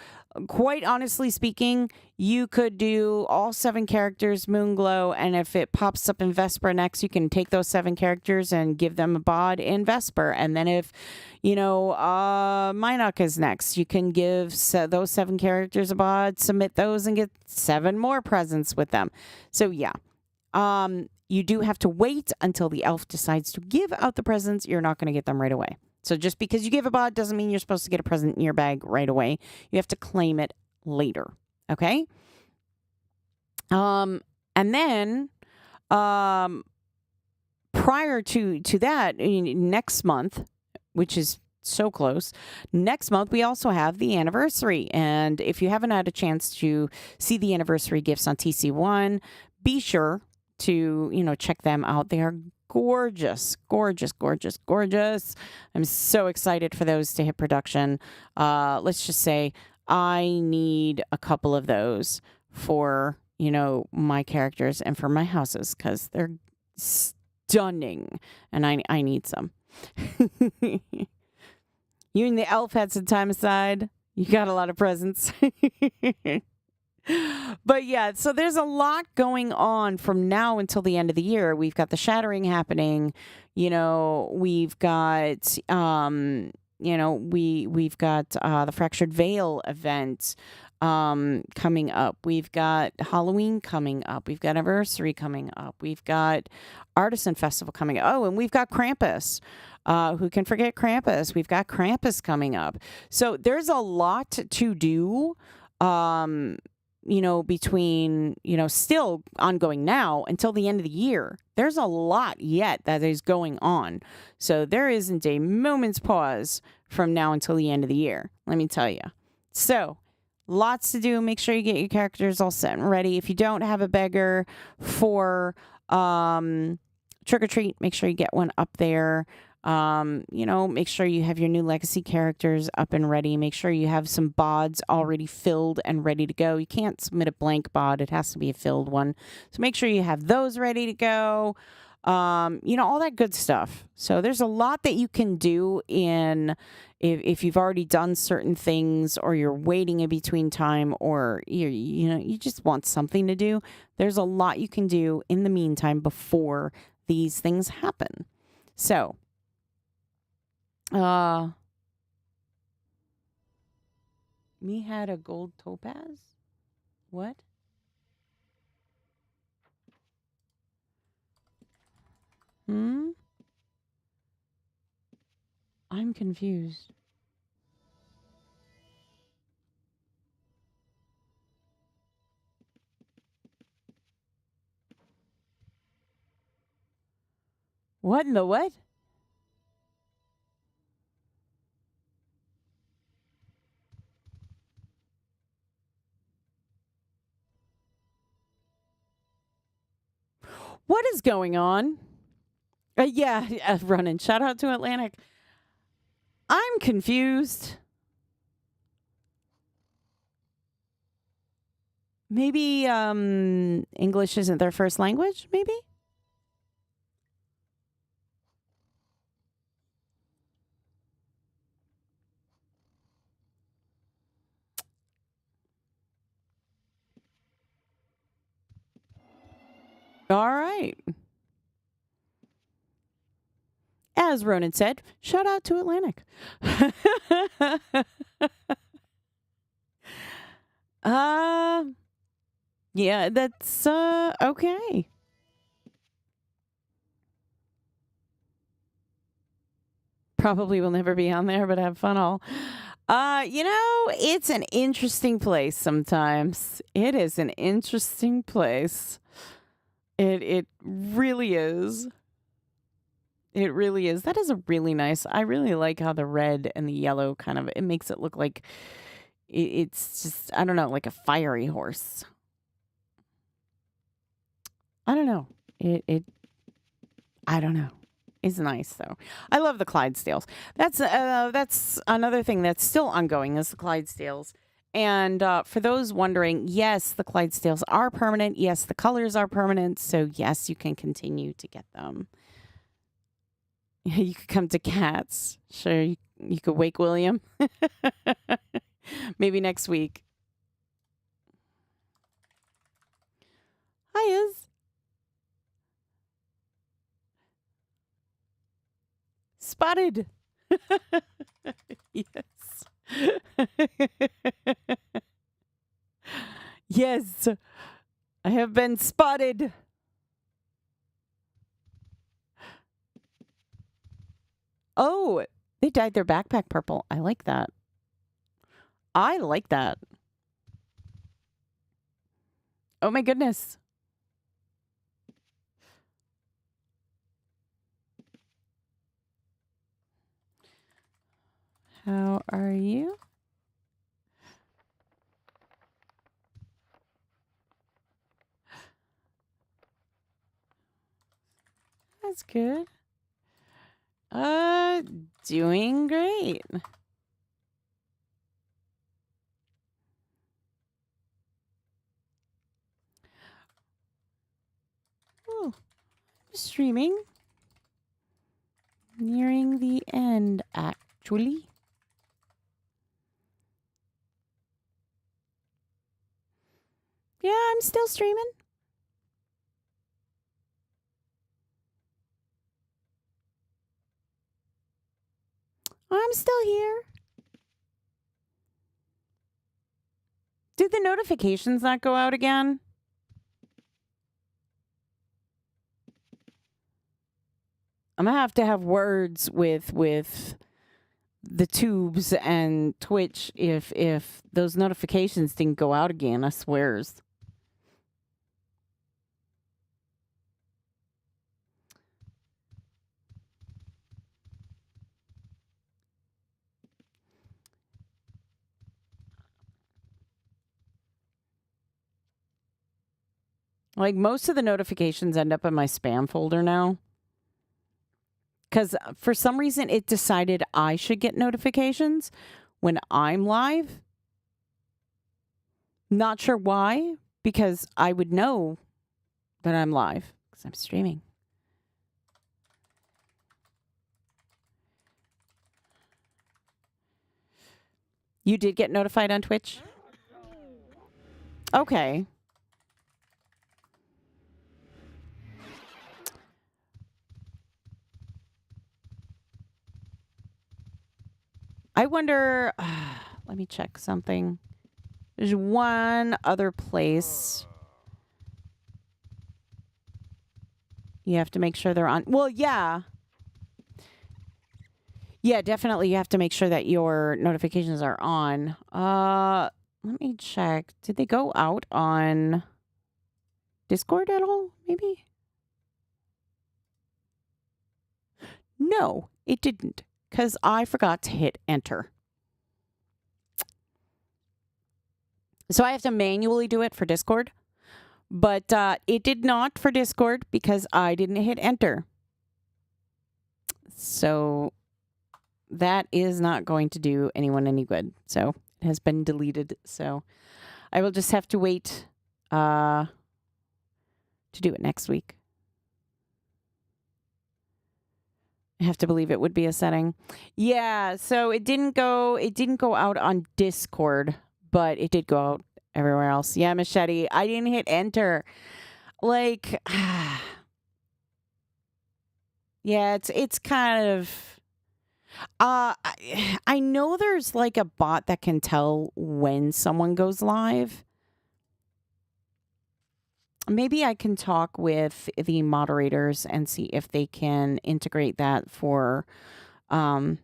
Speaker 1: quite honestly speaking, you could do all 7 characters Moonglow, and if it pops up in Vesper next, you can take those 7 characters and give them a bod in Vesper. And then if, Minok is next, you can give those 7 characters a bod, submit those, and get 7 more presents with them. So yeah. You do have to wait until the elf decides to give out the presents. You're not going to get them right away. So just because you give a bod doesn't mean you're supposed to get a present in your bag right away. You have to claim it later. Okay? And then prior to that, next month, which is so close, next month we also have the anniversary. And if you haven't had a chance to see the anniversary gifts on TC1, be sure to, check them out. They are gorgeous, gorgeous, gorgeous, gorgeous. I'm so excited for those to hit production. Let's just say I need a couple of those for, my characters and for my houses because they're stunning and I need some. You and the elf had some time aside. You got a lot of presents. But yeah, so there's a lot going on from now until the end of the year. We've got the Shattering happening. We've got we've got the Fractured Veil event coming up. We've got Halloween coming up. We've got Anniversary coming up. We've got Artisan Festival coming up. Oh, and we've got Krampus. Who can forget Krampus? We've got Krampus coming up. So there's a lot to do. Between, still ongoing now until the end of the year. There's a lot yet that is going on. So there isn't a moment's pause from now until the end of the year. Let me tell you. So lots to do. Make sure you get your characters all set and ready. If you don't have a beggar for trick or treat, make sure you get one up there. Make sure you have your new legacy characters up and ready. Make sure you have some bods already filled and ready to go. You can't submit a blank bod, it has to be a filled one. So make sure you have those ready to go. All that good stuff. So there's a lot that you can do if you've already done certain things, or you're waiting in between time, or you just want something to do. There's a lot you can do in the meantime before these things happen. So, me had a gold topaz? What? I'm confused. What in the what? What is going on? Running. Shout out to Atlantic. I'm confused. Maybe English isn't their first language, maybe? All right. As Ronan said, shout out to Atlantic. Yeah, that's okay. Probably will never be on there, but have fun all. It's an interesting place sometimes. It is an interesting place. It really is. It really is. That is a really nice. I really like how the red and the yellow it makes it look like it's just, I don't know, like a fiery horse. I don't know. I don't know. It's nice though. I love the Clydesdales. That's another thing that's still ongoing is the Clydesdales. And for those wondering, yes, the Clydesdales are permanent. Yes, the colors are permanent. So yes, you can continue to get them. You could come to Cats. Sure, you could wake William. Maybe next week. Hi, Iz. Spotted. Yes. Yes. I have been spotted. Oh, they dyed their backpack purple. I like that. I like that. Oh my goodness. How are you? That's good. Doing great. Oh, streaming. Nearing the end, actually. Yeah, I'm still streaming. I'm still here. Did the notifications not go out again? I'm gonna have to have words with the tubes and Twitch if those notifications didn't go out again. I swears. Like most of the notifications end up in my spam folder now. Because for some reason it decided I should get notifications when I'm live. Not sure why, because I would know that I'm live because I'm streaming. You did get notified on Twitch? Okay. I wonder, let me check something. There's one other place. You have to make sure they're on. Well, yeah. Yeah, definitely. You have to make sure that your notifications are on. Let me check. Did they go out on Discord at all? Maybe? No, it didn't. Because I forgot to hit enter. So I have to manually do it for Discord. But it did not for Discord because I didn't hit enter. So that is not going to do anyone any good. So it has been deleted. So I will just have to wait to do it next week. I have to believe it would be a setting. Yeah, so it didn't go out on Discord, but it did go out everywhere else. Yeah, Machete, I didn't hit enter. Like yeah, it's kind of I know there's like a bot that can tell when someone goes live. Maybe I can talk with the moderators and see if they can integrate that for the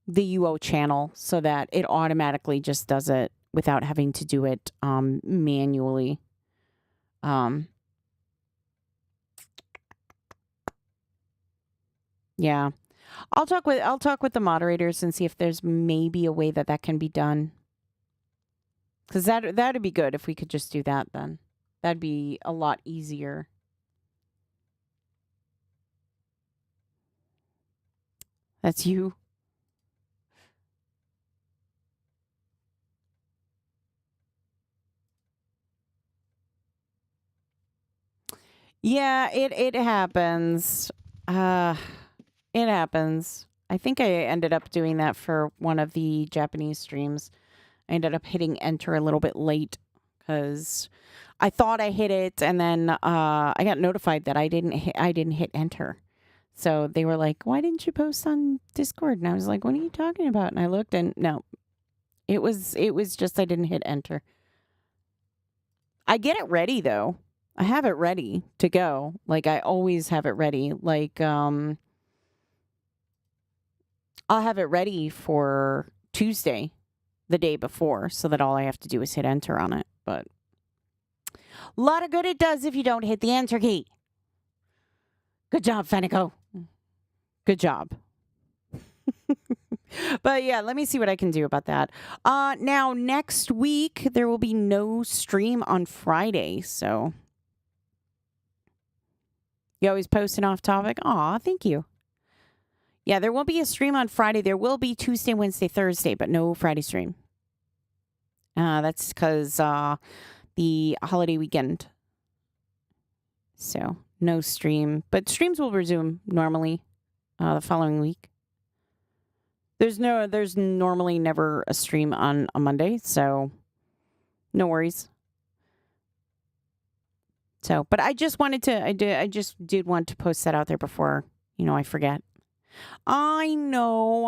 Speaker 1: UO channel so that it automatically just does it without having to do it manually. Yeah. I'll talk with the moderators and see if there's maybe a way that can be done. Cuz that'd be good if we could just do that then. That'd be a lot easier. That's you. Yeah, it happens. It happens. I think I ended up doing that for one of the Japanese streams. I ended up hitting enter a little bit late because I thought I hit it, and then I got notified that I didn't hit enter. So they were like, "Why didn't you post on Discord?" And I was like, "What are you talking about?" And I looked, and no, it was just I didn't hit enter. I get it ready though. I have it ready to go. Like I always have it ready. Like I'll have it ready for Tuesday, the day before, so that all I have to do is hit enter on it. But a lot of good it does if you don't hit the enter key. Good job, Fenneko. Good job. But yeah, let me see what I can do about that. Now, next week, there will be no stream on Friday, so... You always posting off topic? Aw, thank you. Yeah, there won't be a stream on Friday. There will be Tuesday, Wednesday, Thursday, but no Friday stream. That's because the holiday weekend. So, no stream. But streams will resume normally the following week. There's normally never a stream on a Monday, so no worries. So, but I just wanted to, I just did want to post that out there before, I forget. I know.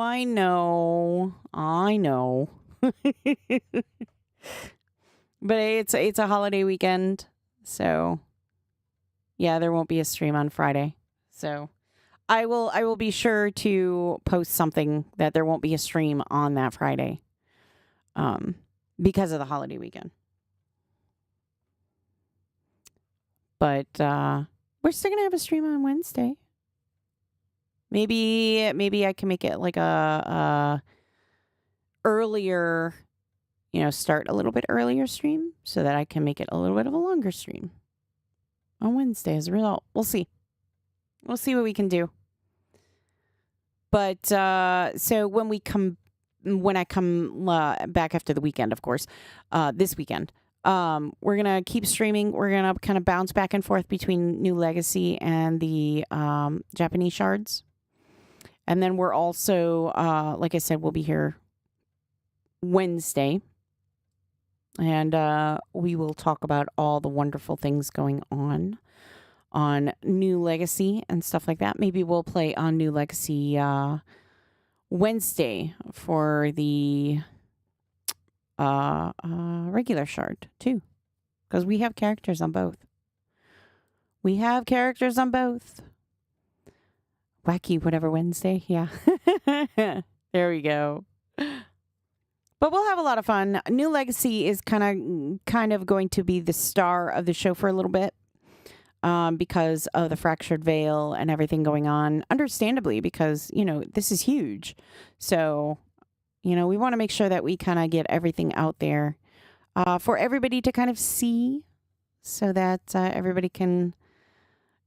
Speaker 1: But it's a holiday weekend, so yeah, there won't be a stream on Friday. So I will be sure to post something that there won't be a stream on that Friday. Because of the holiday weekend. But we're still gonna have a stream on Wednesday. Maybe I can make it like a earlier, start a little bit earlier stream so that I can make it a little bit of a longer stream on Wednesday as a result. We'll see. We'll see what we can do. But so when I come back after the weekend, of course, this weekend, we're gonna keep streaming. We're gonna kind of bounce back and forth between New Legacy and the Japanese shards, and then we're also, like I said, we'll be here Wednesday, and we will talk about all the wonderful things going on New Legacy and stuff like that. Maybe we'll play on New Legacy Wednesday for the regular shard too, because we have characters on both. We have characters on both. Wacky whatever Wednesday, yeah. There we go. But we'll have a lot of fun. New Legacy is kind of going to be the star of the show for a little bit. Because of the fractured veil and everything going on, understandably, because, this is huge. So, we want to make sure that we kind of get everything out there for everybody to kind of see so that everybody can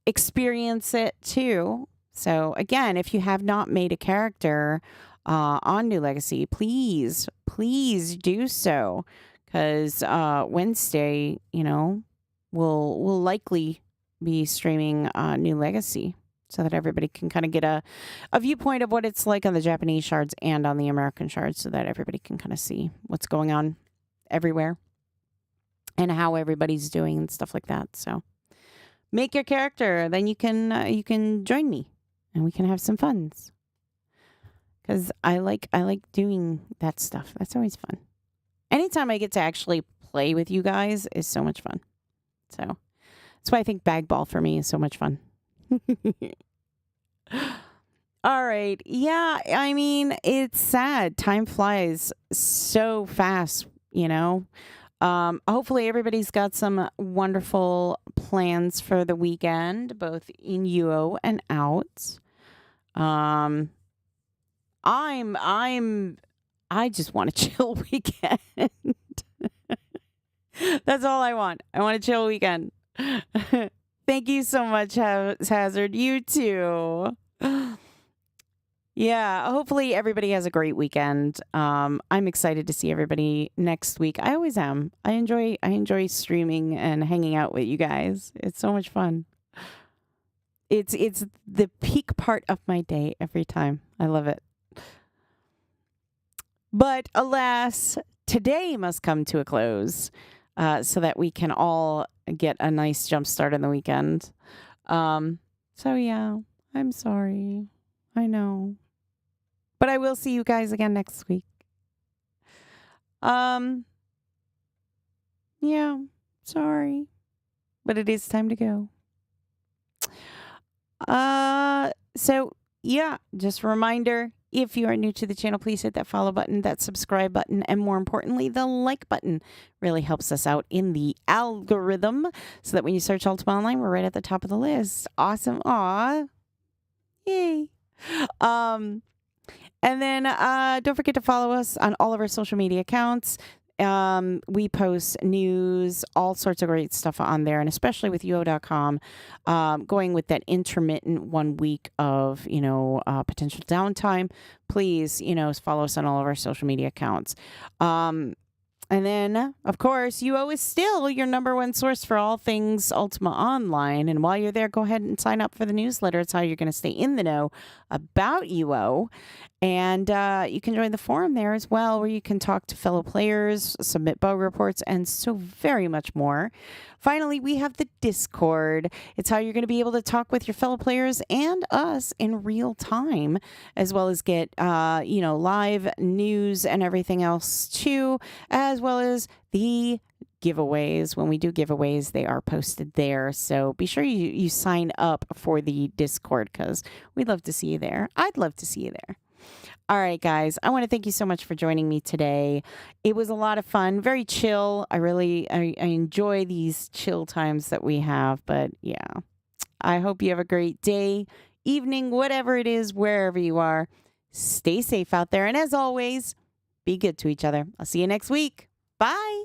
Speaker 1: experience it too. So, again, if you have not made a character on New Legacy, please do so, because Wednesday, will likely be streaming New Legacy so that everybody can kind of get a viewpoint of what it's like on the Japanese shards and on the American shards, so that everybody can kind of see what's going on everywhere and how everybody's doing and stuff like that. So make your character, then you can join me and we can have some funs, because I like doing that stuff. That's always fun. Anytime I get to actually play with you guys is so much fun. So that's why I think bag ball for me is so much fun. All right. Yeah, I mean, it's sad. Time flies so fast, Hopefully everybody's got some wonderful plans for the weekend, both in UO and out. I just want a chill weekend. That's all I want. I want a chill weekend. Thank you so much, Hazard. You too. Yeah, hopefully everybody has a great weekend. I'm excited to see everybody next week. I always am. I enjoy streaming and hanging out with you guys. It's so much fun. It's the peak part of my day every time. I love it. But alas, today must come to a close, so that we can all get a nice jump start in the weekend. So yeah, I'm sorry. I know. But I will see you guys again next week. Yeah, sorry. But it is time to go. So yeah, just a reminder, if you are new to the channel, please hit that follow button, that subscribe button, and more importantly, the like button. Really helps us out in the algorithm, so that when you search Ultima Online, we're right at the top of the list. Awesome. Aw. Yay. And then don't forget to follow us on all of our social media accounts. We post news, all sorts of great stuff on there, and especially with UO.com, going with that intermittent 1 week of, potential downtime. Please, follow us on all of our social media accounts. And then, of course, UO is still your number one source for all things Ultima Online. And while you're there, go ahead and sign up for the newsletter. It's how you're going to stay in the know about UO. And you can join the forum there as well, where you can talk to fellow players, submit bug reports, and so very much more. Finally, we have the Discord. It's how you're going to be able to talk with your fellow players and us in real time, as well as get, live news and everything else too, as well as the giveaways. When we do giveaways, they are posted there. So be sure you sign up for the Discord, because we'd love to see you there. I'd love to see you there. All right, guys, I want to thank you so much for joining me today. It was a lot of fun, very chill. I enjoy these chill times that we have. But yeah, I hope you have a great day, evening, whatever it is, wherever you are. Stay safe out there. And as always, be good to each other. I'll see you next week. Bye.